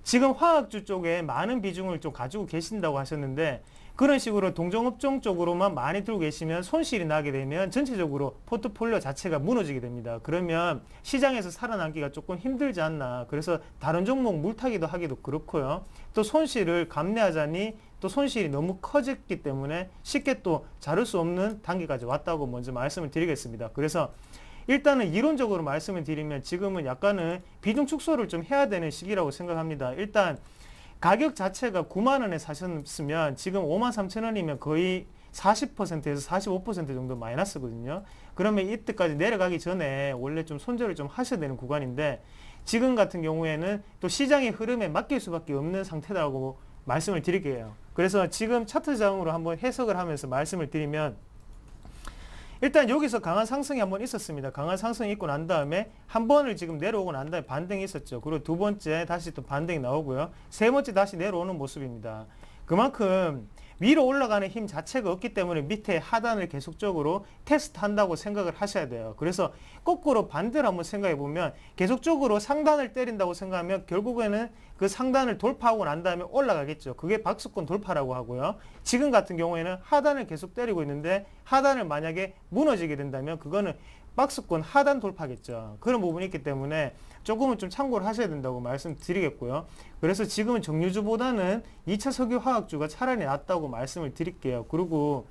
지금 화학주 쪽에 많은 비중을 좀 가지고 계신다고 하셨는데 그런 식으로 동종업종 쪽으로만 많이 들고 계시면 손실이 나게 되면 전체적으로 포트폴리오 자체가 무너지게 됩니다. 그러면 시장에서 살아남기가 조금 힘들지 않나. 그래서 다른 종목 물타기도 하기도 그렇고요. 또 손실을 감내하자니 또 손실이 너무 커졌기 때문에 쉽게 또 자를 수 없는 단계까지 왔다고 먼저 말씀을 드리겠습니다. 그래서 일단은 이론적으로 말씀을 드리면 지금은 약간은 비중 축소를 좀 해야 되는 시기라고 생각합니다. 일단 가격 자체가 9만 원에 사셨으면 지금 5만 3천 원이면 거의 40%에서 45% 정도 마이너스거든요. 그러면 이때까지 내려가기 전에 원래 좀 손절을 좀 하셔야 되는 구간인데 지금 같은 경우에는 또 시장의 흐름에 맡길 수밖에 없는 상태라고 말씀을 드릴게요. 그래서 지금 차트장으로 한번 해석을 하면서 말씀을 드리면 일단 여기서 강한 상승이 한번 있었습니다. 강한 상승이 있고 난 다음에 한 번을 지금 내려오고 난 다음에 반등이 있었죠. 그리고 두 번째 다시 또 반등이 나오고요. 세 번째 다시 내려오는 모습입니다. 그만큼 위로 올라가는 힘 자체가 없기 때문에 밑에 하단을 계속적으로 테스트한다고 생각을 하셔야 돼요. 그래서 거꾸로 반대로 한번 생각해 보면 계속적으로 상단을 때린다고 생각하면 결국에는 그 상단을 돌파하고 난 다음에 올라가겠죠. 그게 박스권 돌파라고 하고요. 지금 같은 경우에는 하단을 계속 때리고 있는데 하단을 만약에 무너지게 된다면 그거는 박스권 하단 돌파겠죠. 그런 부분이 있기 때문에 조금은 좀 참고를 하셔야 된다고 말씀드리겠고요. 그래서 지금은 정유주보다는 2차 석유화학주가 차라리 낫다고 말씀을 드릴게요. 그리고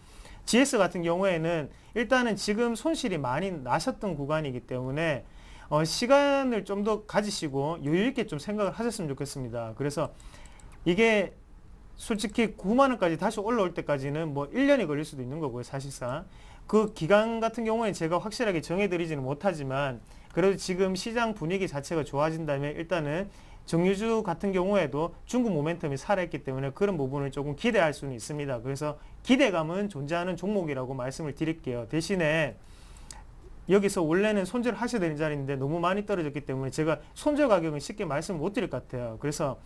GS 같은 경우에는 일단은 지금 손실이 많이 나셨던 구간이기 때문에 시간을 좀 더 가지시고 여유 있게 좀 생각을 하셨으면 좋겠습니다. 그래서 이게 솔직히 9만 원까지 다시 올라올 때까지는 뭐 1년이 걸릴 수도 있는 거고요. 사실상 그 기간 같은 경우에 제가 확실하게 정해드리지는 못하지만 그래도 지금 시장 분위기 자체가 좋아진다면 일단은 정유주 같은 경우에도 중국 모멘텀이 살아있기 때문에 그런 부분을 조금 기대할 수는 있습니다. 그래서 기대감은 존재하는 종목이라고 말씀을 드릴게요. 대신에 여기서 원래는 손절을 하셔야 되는 자리인데 너무 많이 떨어졌기 때문에 제가 손절 가격은 쉽게 말씀을 못 드릴 것 같아요. 그래서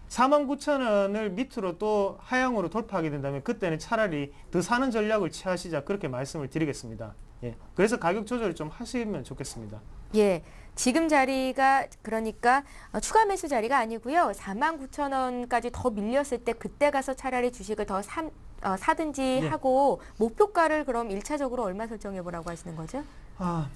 49,000원을 밑으로 또 하향으로 돌파하게 된다면 그때는 차라리 더 사는 전략을 취하시자 그렇게 말씀을 드리겠습니다. 예. 그래서 가격 조절을 좀 하시면 좋겠습니다. 예. 지금 자리가 그러니까 추가 매수 자리가 아니고요. 49,000원까지 더 밀렸을 때 그때 가서 차라리 주식을 더 사든지 네. 하고 목표가를 그럼 1차적으로 얼마 설정해 보라고 하시는 거죠?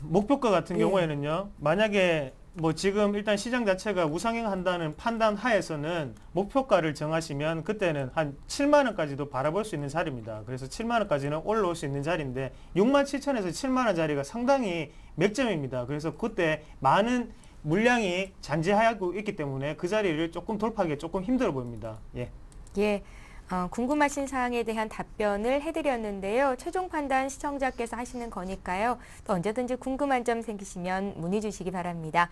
목표가 같은 예. 경우에는요. 만약에 뭐 지금 일단 시장 자체가 우상향한다는 판단 하에서는 목표가를 정하시면 그때는 한 7만 원까지도 바라볼 수 있는 자리입니다. 그래서 7만 원까지는 올라올 수 있는 자리인데 67,000에서 7만 원 자리가 상당히 맥점입니다. 그래서 그때 많은 물량이 잔재하고 있기 때문에 그 자리를 조금 돌파하기 조금 힘들어 보입니다. 예. 예. 궁금하신 사항에 대한 답변을 해드렸는데요. 최종 판단 시청자께서 하시는 거니까요. 또 언제든지 궁금한 점 생기시면 문의 주시기 바랍니다.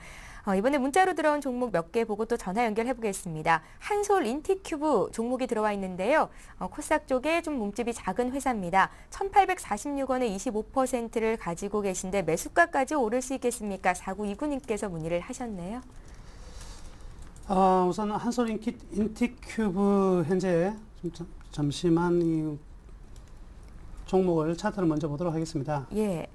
이번에 문자로 들어온 종목 몇 개 보고 또 전화 연결해 보겠습니다. 한솔 인티큐브 종목이 들어와 있는데요. 코스닥 쪽에 좀 몸집이 작은 회사입니다. 1,846원에 25%를 가지고 계신데 매수가까지 오를 수 있겠습니까? 4929님께서 문의를 하셨네요. 우선 한솔 인티큐브 현재 잠시만 이 종목을 차트를 먼저 보도록 하겠습니다. 예.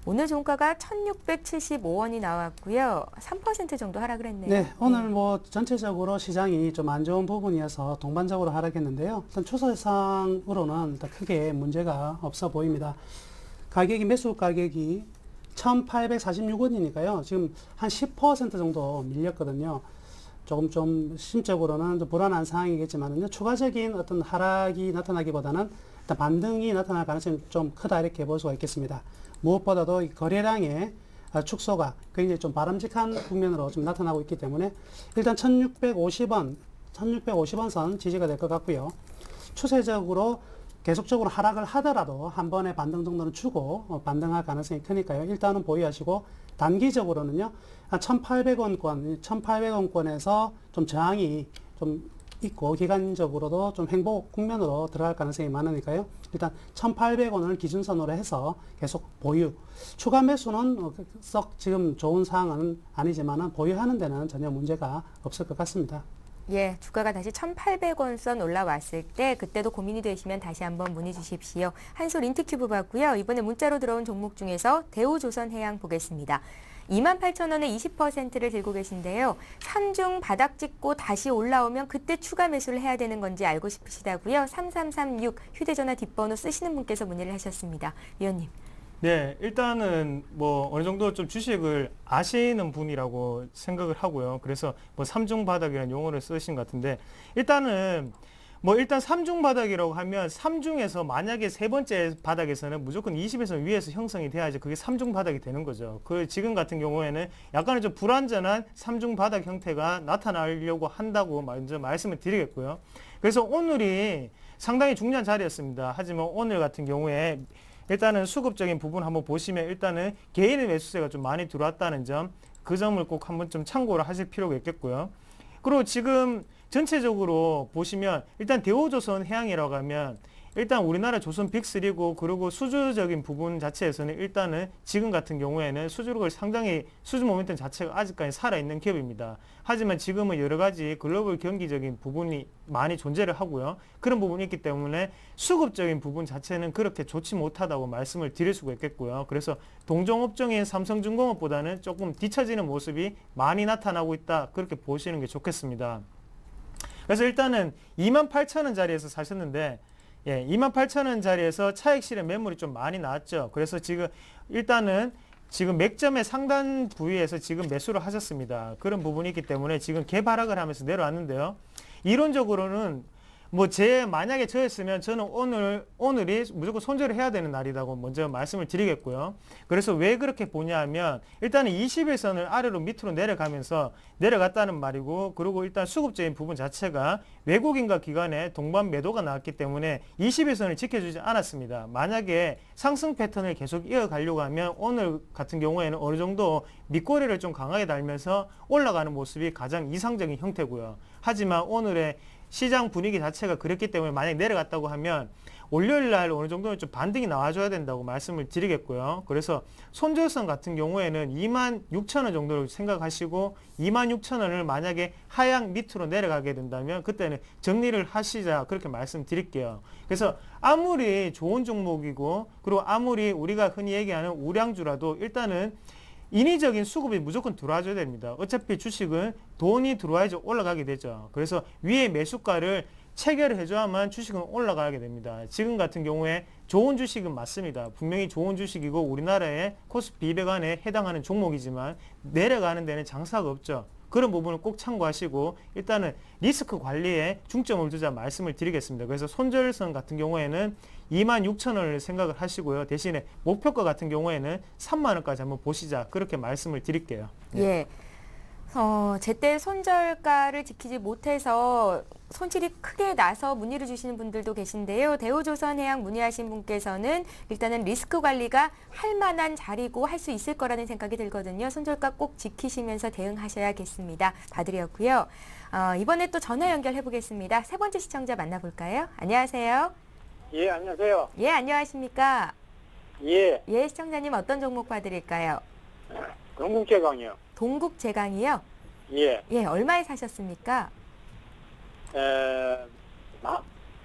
오늘 종가가 1,675원이 나왔고요. 3% 정도 하락을 했네요. 네, 오늘 뭐 전체적으로 시장이 좀 안 좋은 부분이어서 동반적으로 하락했는데요. 일단 추세상으로는 일단 크게 문제가 없어 보입니다. 매수 가격이 1,846원이니까요. 지금 한 10% 정도 밀렸거든요. 조금 좀 심적으로는 좀 불안한 상황이겠지만요. 추가적인 어떤 하락이 나타나기보다는 일단 반등이 나타날 가능성이 좀 크다 이렇게 볼 수가 있겠습니다. 무엇보다도 이 거래량의 축소가 굉장히 좀 바람직한 국면으로 좀 나타나고 있기 때문에 일단 1,650원 선 지지가 될 것 같고요. 추세적으로 계속적으로 하락을 하더라도 한 번에 반등 정도는 주고 반등할 가능성이 크니까요. 일단은 보유하시고 단기적으로는요. 1,800원권에서 좀 저항이 좀 있고 기간적으로도 좀 행보 국면으로 들어갈 가능성이 많으니까요. 일단 1,800원을 기준선으로 해서 계속 보유. 추가 매수는 썩 지금 좋은 상황은 아니지만 보유하는 데는 전혀 문제가 없을 것 같습니다. 예, 주가가 다시 1,800원 선 올라왔을 때 그때도 고민이 되시면 다시 한번 문의 주십시오. 한솔 인티큐브 봤고요. 이번에 문자로 들어온 종목 중에서 대우조선해양 보겠습니다. 28,000원에 20%를 들고 계신데요. 3중 바닥 찍고 다시 올라오면 그때 추가 매수를 해야 되는 건지 알고 싶으시다고요. 3336 휴대전화 뒷번호 쓰시는 분께서 문의를 하셨습니다. 위원님. 네, 일단은 뭐 어느 정도 좀 주식을 아시는 분이라고 생각을 하고요. 그래서 뭐 삼중 바닥이라는 용어를 쓰신 것 같은데 일단은 뭐 일단 삼중 바닥이라고 하면 삼중에서 만약에 세 번째 바닥에서는 무조건 20에서 위에서 형성이 돼야지 그게 삼중 바닥이 되는 거죠. 그 지금 같은 경우에는 약간은 좀 불안전한 삼중 바닥 형태가 나타나려고 한다고 먼저 말씀을 드리겠고요. 그래서 오늘이 상당히 중요한 자리였습니다. 하지만 오늘 같은 경우에 일단은 수급적인 부분 한번 보시면 일단은 개인의 매수세가 좀 많이 들어왔다는 점, 그 점을 꼭 한번 좀 참고를 하실 필요가 있겠고요. 그리고 지금 전체적으로 보시면 일단 대우조선 해양이라고 하면 일단 우리나라 조선 빅3고 그리고 수주적인 부분 자체에서는 일단은 지금 같은 경우에는 수주력을 상당히 수주 모멘텀 자체가 아직까지 살아있는 기업입니다. 하지만 지금은 여러 가지 글로벌 경기적인 부분이 많이 존재를 하고요. 그런 부분이 있기 때문에 수급적인 부분 자체는 그렇게 좋지 못하다고 말씀을 드릴 수가 있겠고요. 그래서 동종업종인 삼성중공업보다는 조금 뒤처지는 모습이 많이 나타나고 있다. 그렇게 보시는 게 좋겠습니다. 그래서 일단은 28,000원짜리에서 사셨는데 28,000원짜리에서 차익 실현 매물이 좀 많이 나왔죠. 그래서 지금 일단은 지금 맥점의 상단 부위에서 지금 매수를 하셨습니다. 그런 부분이 있기 때문에 지금 개발락을 하면서 내려왔는데요. 이론적으로는 뭐 만약에 저였으면 저는 오늘이 무조건 손절을 해야 되는 날이라고 먼저 말씀을 드리겠고요. 그래서 왜 그렇게 보냐 하면 일단은 21선을 아래로 밑으로 내려가면서 내려갔다는 말이고, 그리고 일단 수급적인 부분 자체가 외국인과 기관의 동반 매도가 나왔기 때문에 21선을 지켜주지 않았습니다. 만약에 상승 패턴을 계속 이어가려고 하면 오늘 같은 경우에는 어느 정도 밑꼬리를 좀 강하게 달면서 올라가는 모습이 가장 이상적인 형태고요. 하지만 오늘의 시장 분위기 자체가 그랬기 때문에 만약 내려갔다고 하면 월요일 날 어느 정도는 좀 반등이 나와줘야 된다고 말씀을 드리겠고요. 그래서 손절선 같은 경우에는 26,000원 정도를 생각하시고 26,000원을 만약에 하향 밑으로 내려가게 된다면 그때는 정리를 하시자, 그렇게 말씀드릴게요. 그래서 아무리 좋은 종목이고 그리고 아무리 우리가 흔히 얘기하는 우량주라도 일단은 인위적인 수급이 무조건 들어와줘야 됩니다. 어차피 주식은 돈이 들어와야지 올라가게 되죠. 그래서 위에 매수가를 체결을 해줘야만 주식은 올라가게 됩니다. 지금 같은 경우에 좋은 주식은 맞습니다. 분명히 좋은 주식이고 우리나라의 코스피 200 안에 해당하는 종목이지만 내려가는 데는 장사가 없죠. 그런 부분을 꼭 참고하시고 일단은 리스크 관리에 중점을 두자 말씀을 드리겠습니다. 그래서 손절선 같은 경우에는 26,000원을 생각을 하시고요. 대신에 목표가 같은 경우에는 3만원까지 한번 보시자, 그렇게 말씀을 드릴게요. 예. 제때 손절가를 지키지 못해서 손실이 크게 나서 문의를 주시는 분들도 계신데요. 대우조선해양 문의하신 분께서는 일단은 리스크 관리가 할 만한 자리고 할 수 있을 거라는 생각이 들거든요. 손절가 꼭 지키시면서 대응하셔야겠습니다. 봐드렸고요. 이번에 또 전화 연결해 보겠습니다. 세 번째 시청자 만나볼까요? 안녕하세요. 예, 안녕하세요. 예, 안녕하십니까? 예, 예, 시청자님 어떤 종목 봐드릴까요? 동국제강이요. 동국제강이요? 예, 예, 얼마에 사셨습니까?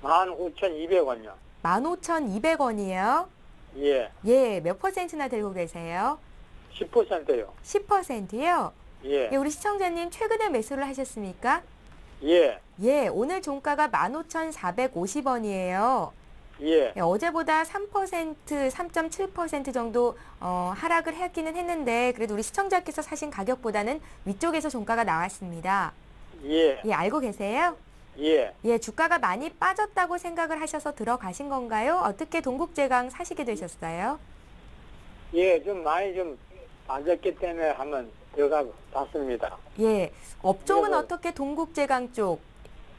15,200원요. 15,200원이에요. 예, 예, 몇 퍼센트나 들고 계세요? 10%요. 10%요? 예, 예, 우리 시청자님 최근에 매수를 하셨습니까? 예, 예, 오늘 종가가 15,450원이에요. 예, 예, 어제보다 3%, 3.7% 정도 하락을 했기는 했는데 그래도 우리 시청자께서 사신 가격보다는 위쪽에서 종가가 나왔습니다. 예, 예, 알고 계세요? 예. 예, 주가가 많이 빠졌다고 생각을 하셔서 들어가신 건가요? 어떻게 동국제강 사시게 되셨어요? 예, 좀 많이 좀 빠졌기 때문에 한번 들어가 봤습니다. 예, 업종은 그래서- 어떻게 동국제강 쪽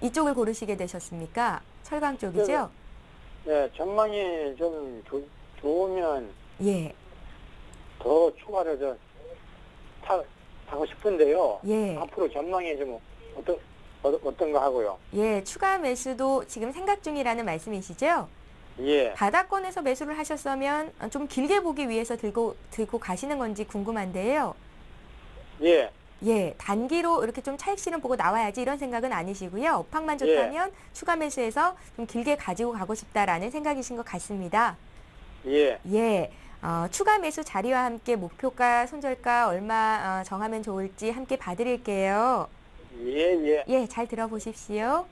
이쪽을 고르시게 되셨습니까? 철강 쪽이죠? 예, 전망이 좀 좋으면 예, 더 추가로 타고 싶은데요. 예, 앞으로 전망이 좀 어떤가 하고요. 예, 추가 매수도 지금 생각 중이라는 말씀이시죠? 예, 바닥권에서 매수를 하셨으면 좀 길게 보기 위해서 들고 가시는 건지 궁금한데요. 예, 예, 단기로 이렇게 좀 차익 실현 보고 나와야지 이런 생각은 아니시고요. 업황만 좋다면 추가 매수해서 좀 길게 가지고 가고 싶다라는 생각이신 것 같습니다. 예, 예, 추가 매수 자리와 함께 목표가, 손절가 얼마 정하면 좋을지 함께 봐드릴게요. 예, 예, 잘 들어보십시오.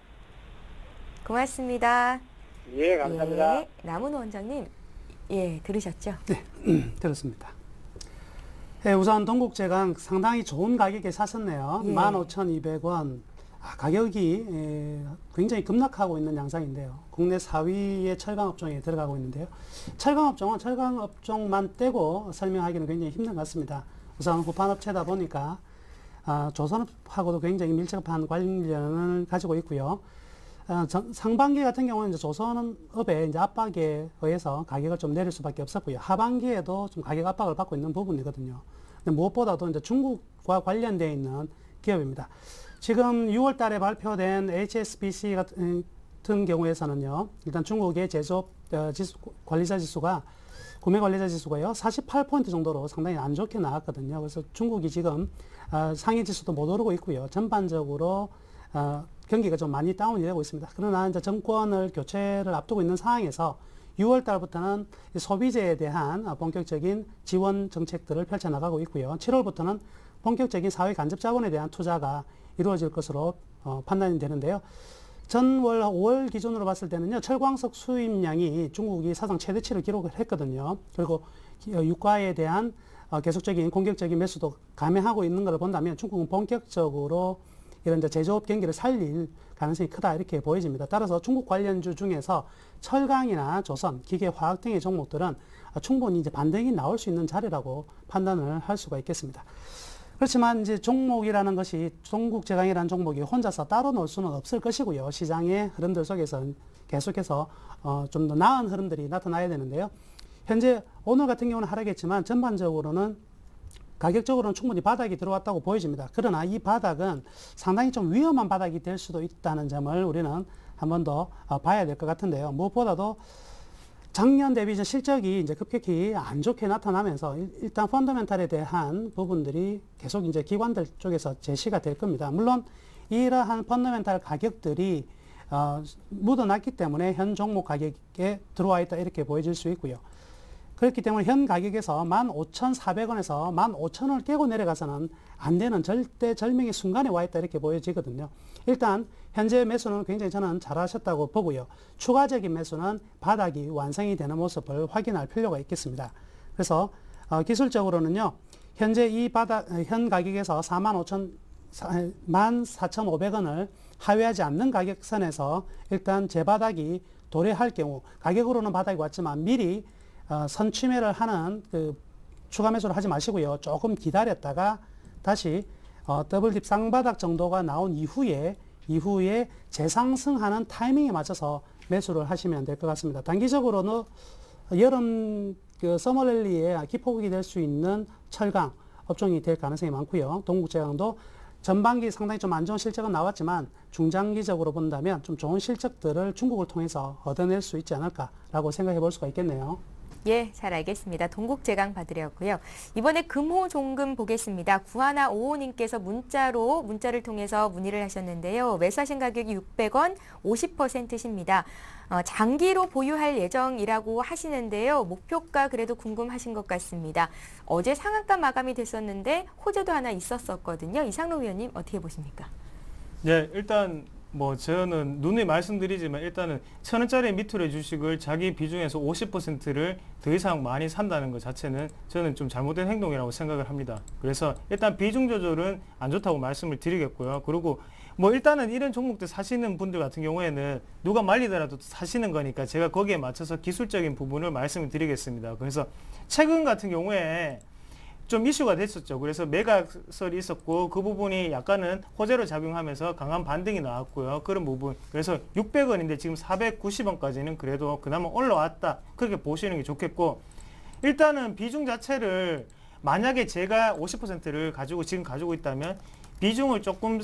고맙습니다. 예, 감사합니다. 예, 남은 원장님, 예, 들으셨죠? 들었습니다. 예, 우선 동국제강 상당히 좋은 가격에 샀었네요. 예. 15,200원. 가격이 굉장히 급락하고 있는 양상인데요. 국내 4위의 철강업종에 들어가고 있는데요. 철강업종은 철강업종만 떼고 설명하기는 굉장히 힘든 것 같습니다. 우선 후판업체다 보니까 조선업하고도 굉장히 밀접한 관련을 가지고 있고요. 상반기 같은 경우는 이제 조선업의 이제 압박에 의해서 가격을 좀 내릴 수밖에 없었고요. 하반기에도 좀 가격 압박을 받고 있는 부분이거든요. 근데 무엇보다도 이제 중국과 관련되어 있는 기업입니다. 지금 6월 달에 발표된 HSBC 같은 같은 경우에서는요, 일단 중국의 제조업 관리자 지수가 구매 관리자 지수가요 48포인트 정도로 상당히 안 좋게 나왔거든요. 그래서 중국이 지금 상해 지수도 못 오르고 있고요. 전반적으로 경기가 좀 많이 다운이 되고 있습니다. 그러나 이제 정권을 교체를 앞두고 있는 상황에서 6월 달부터는 소비재에 대한 본격적인 지원 정책들을 펼쳐나가고 있고요. 7월부터는 본격적인 사회 간접 자본에 대한 투자가 이루어질 것으로 판단이 되는데요. 전월 5월 기준으로 봤을 때는요, 철광석 수입량이 중국이 사상 최대치를 기록을 했거든요. 그리고 유가에 대한 계속적인 공격적인 매수도 감행하고 있는 것을 본다면 중국은 본격적으로 이런 이제 제조업 경기를 살릴 가능성이 크다 이렇게 보여집니다. 따라서 중국 관련주 중에서 철강이나 조선, 기계, 화학 등의 종목들은 충분히 이제 반등이 나올 수 있는 자리라고 판단을 할 수가 있겠습니다. 그렇지만 이제 종목이라는 것이 동국제강이라는 종목이 혼자서 따로 놀 수는 없을 것이고요. 시장의 흐름들 속에서 계속해서 좀 더 나은 흐름들이 나타나야 되는데요. 현재 오늘 같은 경우는 하락했지만 전반적으로는 가격적으로는 충분히 바닥이 들어왔다고 보여집니다. 그러나 이 바닥은 상당히 좀 위험한 바닥이 될 수도 있다는 점을 우리는 한 번 더 봐야 될 것 같은데요. 무엇보다도 작년 대비 실적이 이제 급격히 안 좋게 나타나면서 일단 펀더멘탈에 대한 부분들이 계속 이제 기관들 쪽에서 제시가 될 겁니다. 물론 이러한 펀더멘탈 가격들이 묻어났기 때문에 현 종목 가격에 들어와 있다 이렇게 보여질 수 있고요. 그렇기 때문에 현 가격에서 15,400원에서 15,000원을 깨고 내려가서는 안 되는 절대 절명의 순간에 와 있다 이렇게 보여지거든요. 일단 현재 매수는 굉장히 저는 잘하셨다고 보고요. 추가적인 매수는 바닥이 완성이 되는 모습을 확인할 필요가 있겠습니다. 그래서 기술적으로는요, 현재 이 현 가격에서 14,500원을 하회하지 않는 가격선에서 일단 재바닥이 도래할 경우, 가격으로는 바닥이 왔지만 미리 선취매를 하는 추가 매수를 하지 마시고요. 조금 기다렸다가 다시 더블딥 쌍바닥 정도가 나온 이후에 재상승하는 타이밍에 맞춰서 매수를 하시면 될 것 같습니다. 단기적으로는 여름 서머랠리에 기폭이 될 수 있는 철강 업종이 될 가능성이 많고요. 동국제강도 전반기 상당히 좀 안 좋은 실적은 나왔지만 중장기적으로 본다면 좀 좋은 실적들을 중국을 통해서 얻어낼 수 있지 않을까라고 생각해 볼 수가 있겠네요. 예, 잘 알겠습니다. 동국제강 봐드렸고요. 이번에 금호종금 보겠습니다. 9155님께서 문자를 통해서 문의를 하셨는데요. 매수하신 가격이 600원, 50%십니다. 장기로 보유할 예정이라고 하시는데요. 목표가 그래도 궁금하신 것 같습니다. 어제 상한가 마감이 됐었는데 호재도 하나 있었었거든요. 이상로 위원님 어떻게 보십니까? 네, 일단 저는 누누이 말씀드리지만 일단은 1,000원짜리 밑으로의 주식을 자기 비중에서 50%를 더 이상 많이 산다는 것 자체는 저는 좀 잘못된 행동이라고 생각을 합니다. 그래서 일단 비중 조절은 안 좋다고 말씀을 드리겠고요. 그리고 일단은 이런 종목들 사시는 분들 같은 경우에는 누가 말리더라도 사시는 거니까 제가 거기에 맞춰서 기술적인 부분을 말씀을 드리겠습니다. 그래서 최근 같은 경우에 좀 이슈가 됐었죠. 그래서 매각설이 있었고 그 부분이 약간은 호재로 작용하면서 강한 반등이 나왔고요. 그런 부분. 그래서 600원인데 지금 490원까지는 그래도 그나마 올라왔다. 그렇게 보시는 게 좋겠고, 일단은 비중 자체를 만약에 제가 50%를 지금 가지고 있다면 비중을 조금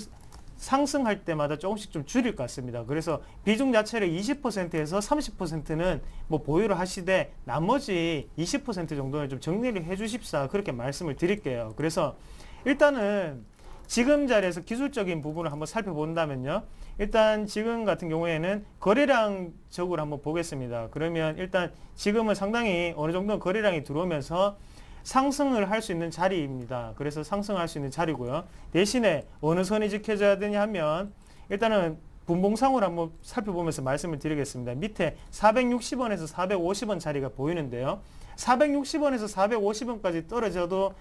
상승할 때마다 조금씩 좀 줄일 것 같습니다. 그래서 비중 자체를 20%에서 30%는 보유를 하시되 나머지 20% 정도는 좀 정리를 해 주십사, 그렇게 말씀을 드릴게요. 그래서 일단은 지금 자리에서 기술적인 부분을 한번 살펴본다면요, 일단 지금 같은 경우에는 거래량적으로 한번 보겠습니다. 그러면 일단 지금은 상당히 어느 정도 거래량이 들어오면서 상승을 할 수 있는 자리입니다. 그래서 상승할 수 있는 자리고요. 대신에 어느 선이 지켜져야 되냐 하면 일단은 분봉상으로 한번 살펴보면서 말씀을 드리겠습니다. 밑에 460원에서 450원 자리가 보이는데요. 460원에서 450원까지 떨어져도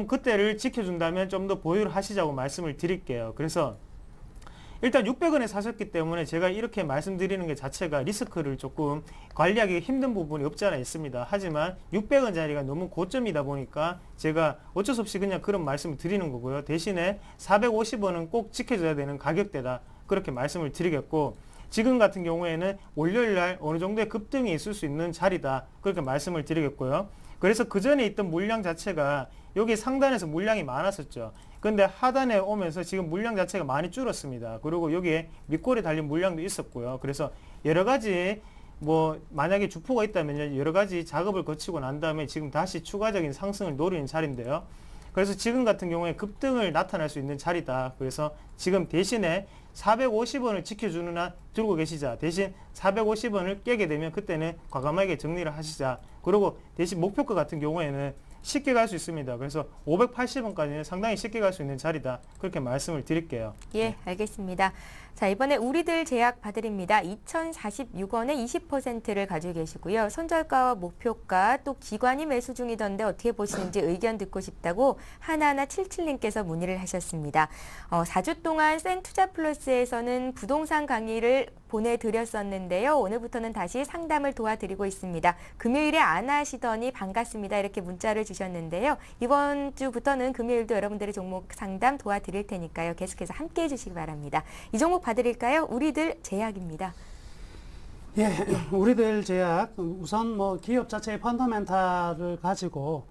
그때를 지켜준다면 좀 더 보유를 하시자고 말씀을 드릴게요. 그래서 일단 600원에 사셨기 때문에 제가 이렇게 말씀드리는 게 자체가 리스크를 조금 관리하기 힘든 부분이 없지 않아 있습니다. 하지만 600원짜리가 너무 고점이다 보니까 제가 어쩔 수 없이 그냥 그런 말씀을 드리는 거고요. 대신에 450원은 꼭 지켜줘야 되는 가격대다, 그렇게 말씀을 드리겠고, 지금 같은 경우에는 월요일날 어느 정도의 급등이 있을 수 있는 자리다, 그렇게 말씀을 드리겠고요. 그래서 그 전에 있던 물량 자체가 여기 상단에서 물량이 많았었죠. 근데 하단에 오면서 지금 물량 자체가 많이 줄었습니다. 그리고 여기에 밑골에 달린 물량도 있었고요. 그래서 여러 가지 뭐 만약에 주포가 있다면 여러 가지 작업을 거치고 난 다음에 지금 다시 추가적인 상승을 노리는 자리인데요. 그래서 지금 같은 경우에 급등을 나타날 수 있는 자리다. 그래서 지금 대신에 450원을 지켜주는 한 들고 계시자. 대신 450원을 깨게 되면 그때는 과감하게 정리를 하시자. 그리고 대신 목표가 같은 경우에는 쉽게 갈 수 있습니다. 그래서 580원까지는 상당히 쉽게 갈 수 있는 자리다. 그렇게 말씀을 드릴게요. 예, 알겠습니다. 자, 이번에 우리들 제약 봐드립니다. 2,046원에 20%를 가지고 계시고요. 손절가와 목표가 또 기관이 매수 중이던데 어떻게 보시는지 의견 듣고 싶다고 하나하나 77님께서 문의를 하셨습니다. 4주 동안 센투자플러스에서는 부동산 강의를 보내드렸었는데요. 오늘부터는 다시 상담을 도와드리고 있습니다. 금요일에 안 하시더니 반갑습니다. 이렇게 문자를 주셨는데요. 이번 주부터는 금요일도 여러분들의 종목 상담 도와드릴 테니까요. 계속해서 함께해 주시기 바랍니다. 이 종목 봐드릴까요? 우리들 제약입니다. 예, 우리들 제약 우선 뭐 기업 자체의 펀더멘탈을 가지고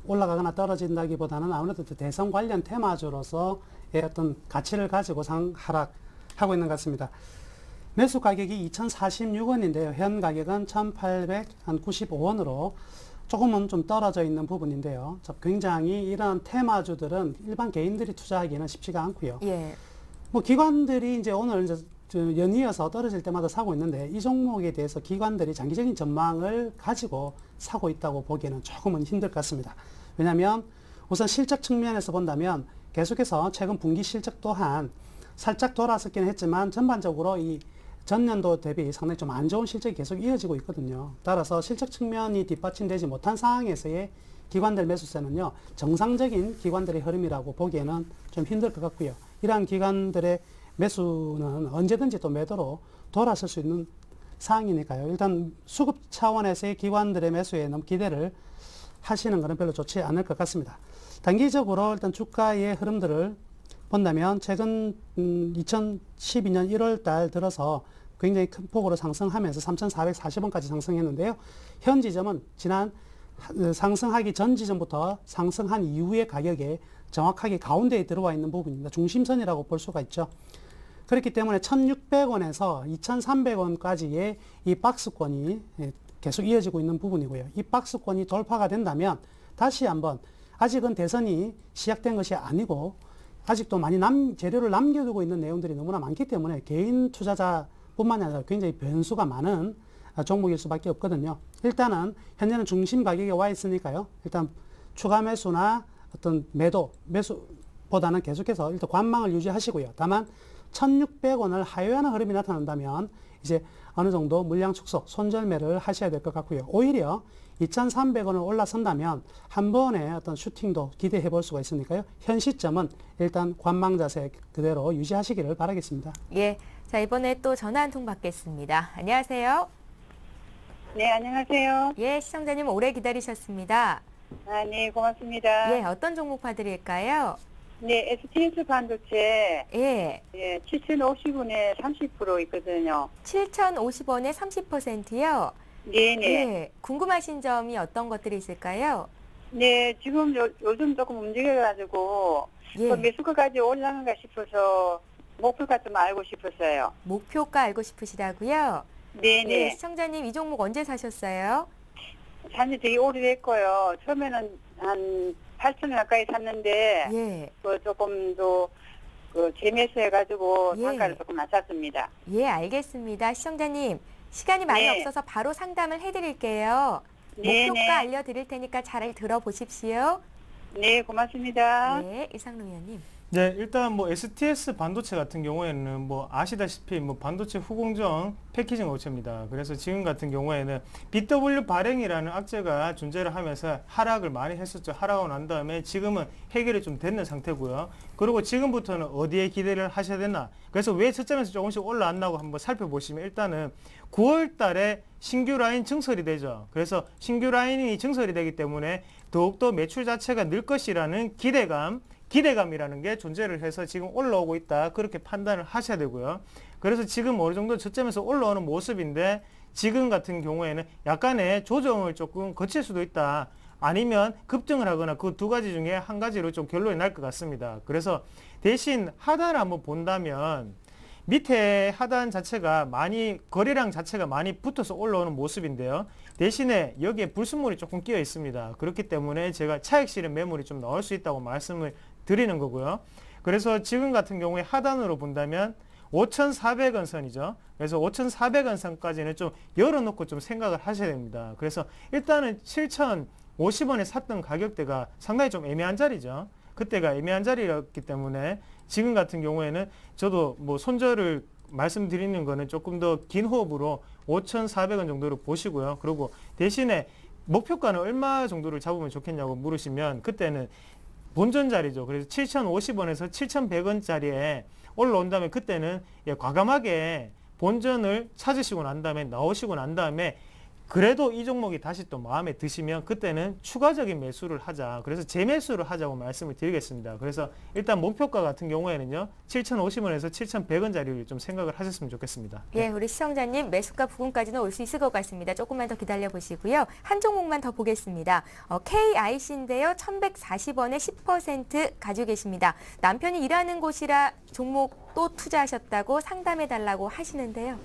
올라가거나 떨어진다기보다는 아무래도 대선 관련 테마주로서의 어떤 가치를 가지고 하락하고 있는 것 같습니다. 매수 가격이 2,046원인데요. 현 가격은 1,895원으로 조금은 좀 떨어져 있는 부분인데요. 굉장히 이런 테마주들은 일반 개인들이 투자하기는 쉽지가 않고요. 예. 뭐 기관들이 이제 오늘 이제 연이어서 떨어질 때마다 사고 있는데 이 종목에 대해서 기관들이 장기적인 전망을 가지고 사고 있다고 보기에는 조금은 힘들 것 같습니다. 왜냐하면 우선 실적 측면에서 본다면 계속해서 최근 분기 실적 또한 살짝 돌아섰긴 했지만 전반적으로 이 전년도 대비 상당히 좀 안 좋은 실적이 계속 이어지고 있거든요. 따라서 실적 측면이 뒷받침되지 못한 상황에서의 기관들 매수세는요, 정상적인 기관들의 흐름이라고 보기에는 좀 힘들 것 같고요. 이러한 기관들의 매수는 언제든지 또 매도로 돌아설 수 있는 상황이니까요. 일단 수급 차원에서의 기관들의 매수에 너무 기대를 하시는 것은 별로 좋지 않을 것 같습니다. 단기적으로 일단 주가의 흐름들을 본다면 최근 2012년 1월 달 들어서 굉장히 큰 폭으로 상승하면서 3,440원까지 상승했는데요. 현 지점은 지난 상승하기 전 지점부터 상승한 이후의 가격에 정확하게 가운데에 들어와 있는 부분입니다. 중심선이라고 볼 수가 있죠. 그렇기 때문에 1,600원에서 2,300원까지의 이 박스권이 계속 이어지고 있는 부분이고요. 이 박스권이 돌파가 된다면 다시 한번 아직은 대선이 시작된 것이 아니고 아직도 많이 재료를 남겨두고 있는 내용들이 너무나 많기 때문에 개인 투자자뿐만 아니라 굉장히 변수가 많은 종목일 수밖에 없거든요. 일단은 현재는 중심 가격에 와 있으니까요. 일단 추가 매수나 어떤 매수보다는 계속해서 일단 관망을 유지하시고요. 다만 1,600원을 하회하는 흐름이 나타난다면 이제 어느 정도 물량 축소, 손절매를 하셔야 될 것 같고요. 오히려 2,300원을 올라선다면 한 번의 어떤 슈팅도 기대해 볼 수가 있으니까요. 현 시점은 일단 관망 자세 그대로 유지하시기를 바라겠습니다. 예. 자, 이번에 또 전화 한 통 받겠습니다. 안녕하세요. 네, 안녕하세요. 예, 시청자님 오래 기다리셨습니다. 아, 네, 고맙습니다. 예, 어떤 종목 봐드릴까요? 네, STS 반도체 예, 7,050원에 30% 있거든요. 7,050원에 30%요. 네네. 예, 궁금하신 점이 어떤 것들이 있을까요? 네, 지금 요즘 조금 움직여가지고 예, 매수가까지 올라간가 싶어서 목표가 좀 알고 싶었어요. 목표가 알고 싶으시다고요? 네네. 예, 시청자님 이 종목 언제 사셨어요? 산지 되게 오래됐고요. 처음에는 한 8,000원 가까이 샀는데 예, 조금 더 재매수해가지고 예. 단가를 조금 낮췄습니다. 예, 알겠습니다. 시청자님 시간이 많이 네. 없어서 바로 상담을 해드릴게요. 네, 목표가 네. 알려드릴 테니까 잘 들어보십시오. 네, 고맙습니다. 네, 이상로 의원님. 네, 일단 뭐 STS 반도체 같은 경우에는 뭐 아시다시피 뭐 반도체 후공정 패키징 업체입니다. 그래서 지금 같은 경우에는 BW 발행이라는 악재가 존재를 하면서 하락을 많이 했었죠. 하락하고 난 다음에 지금은 해결이 좀 됐는 상태고요. 그리고 지금부터는 어디에 기대를 하셔야 되나? 그래서 왜 저점에서 조금씩 올라왔나고 한번 살펴보시면 일단은 9월 달에 신규 라인 증설이 되죠. 그래서 신규 라인이 증설이 되기 때문에 더욱더 매출 자체가 늘 것이라는 기대감이라는 게 존재를 해서 지금 올라오고 있다. 그렇게 판단을 하셔야 되고요. 그래서 지금 어느 정도 저점에서 올라오는 모습인데 지금 같은 경우에는 약간의 조정을 조금 거칠 수도 있다. 아니면 급등을 하거나 그 두 가지 중에 한 가지로 좀 결론이 날 것 같습니다. 그래서 대신 하단을 한번 본다면 밑에 하단 자체가 거래량 자체가 많이 붙어서 올라오는 모습인데요. 대신에 여기에 불순물이 조금 끼어 있습니다. 그렇기 때문에 제가 차익 실현 매물이 좀 나올 수 있다고 말씀을 드리는 거고요. 그래서 지금 같은 경우에 하단으로 본다면 5,400원 선이죠. 그래서 5,400원 선까지는 좀 열어놓고 좀 생각을 하셔야 됩니다. 그래서 일단은 7,050원에 샀던 가격대가 상당히 좀 애매한 자리죠. 그때가 애매한 자리였기 때문에 지금 같은 경우에는 저도 뭐 손절을 말씀드리는 거는 조금 더 긴 호흡으로 5,400원 정도로 보시고요. 그리고 대신에 목표가는 얼마 정도를 잡으면 좋겠냐고 물으시면 그때는 본전 자리죠. 그래서 7,050원에서 7,100원짜리에 올라온다면 그때는 과감하게 본전을 찾으시고 난 다음에 나오시고 난 다음에 그래도 이 종목이 다시 또 마음에 드시면 그때는 추가적인 매수를 하자. 그래서 재매수를 하자고 말씀을 드리겠습니다. 그래서 일단 목표가 같은 경우에는요. 7,050원에서 7,100원짜리를 좀 생각을 하셨으면 좋겠습니다. 예, 우리 시청자님 매수가 부근까지는 올 수 있을 것 같습니다. 조금만 더 기다려 보시고요. 한 종목만 더 보겠습니다. KIC인데요. 1,140원에 10% 가지고 계십니다. 남편이 일하는 곳이라 종목 또 투자하셨다고 상담해달라고 하시는데요.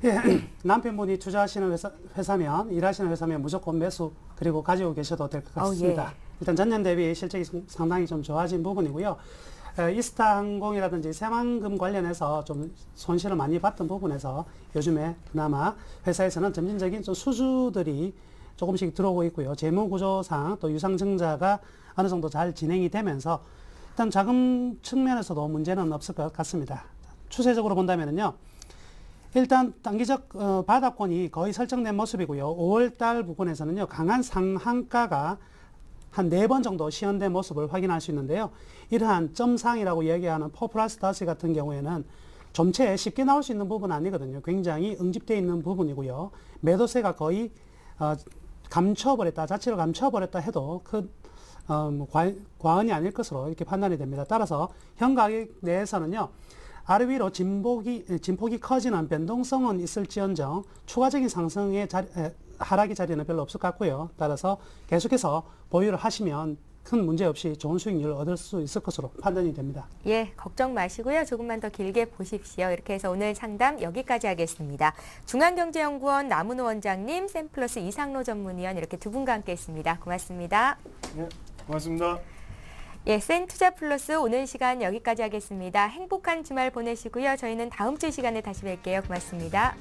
예, 남편분이 투자하시는 회사면, 일하시는 회사면 무조건 매수 그리고 가지고 계셔도 될 것 같습니다. 예. 일단 전년 대비 실적이 상당히 좀 좋아진 부분이고요. 이스타항공이라든지 새만금 관련해서 좀 손실을 많이 봤던 부분에서 요즘에 그나마 회사에서는 점진적인 좀 수주들이 조금씩 들어오고 있고요. 재무구조상 또 유상증자가 어느 정도 잘 진행이 되면서 일단 자금 측면에서도 문제는 없을 것 같습니다. 추세적으로 본다면은요. 일단 단기적 바닥권이 거의 설정된 모습이고요. 5월달 부분에서는요. 강한 상한가가 한 4번 정도 시연된 모습을 확인할 수 있는데요. 이러한 점상이라고 이야기하는 4++ 같은 경우에는 좀채 쉽게 나올 수 있는 부분은 아니거든요. 굉장히 응집되어 있는 부분이고요. 매도세가 거의 감춰버렸다, 자체로 감춰버렸다 해도 과언이 아닐 것으로 이렇게 판단이 됩니다. 따라서 현 가격 내에서는요. 아래 위로 진폭이 커지는 변동성은 있을지언정 추가적인 상승의 하락의 자리는 별로 없을 것 같고요. 따라서 계속해서 보유를 하시면 큰 문제 없이 좋은 수익률을 얻을 수 있을 것으로 판단이 됩니다. 예, 걱정 마시고요. 조금만 더 길게 보십시오. 이렇게 해서 오늘 상담 여기까지 하겠습니다. 중앙경제연구원 남은호 원장님, 샘플러스 이상로 전문위원 이렇게 두 분과 함께 했습니다. 고맙습니다. 네, 고맙습니다. 예, 센투자플러스 오늘 시간 여기까지 하겠습니다. 행복한 주말 보내시고요. 저희는 다음 주 시간에 다시 뵐게요. 고맙습니다.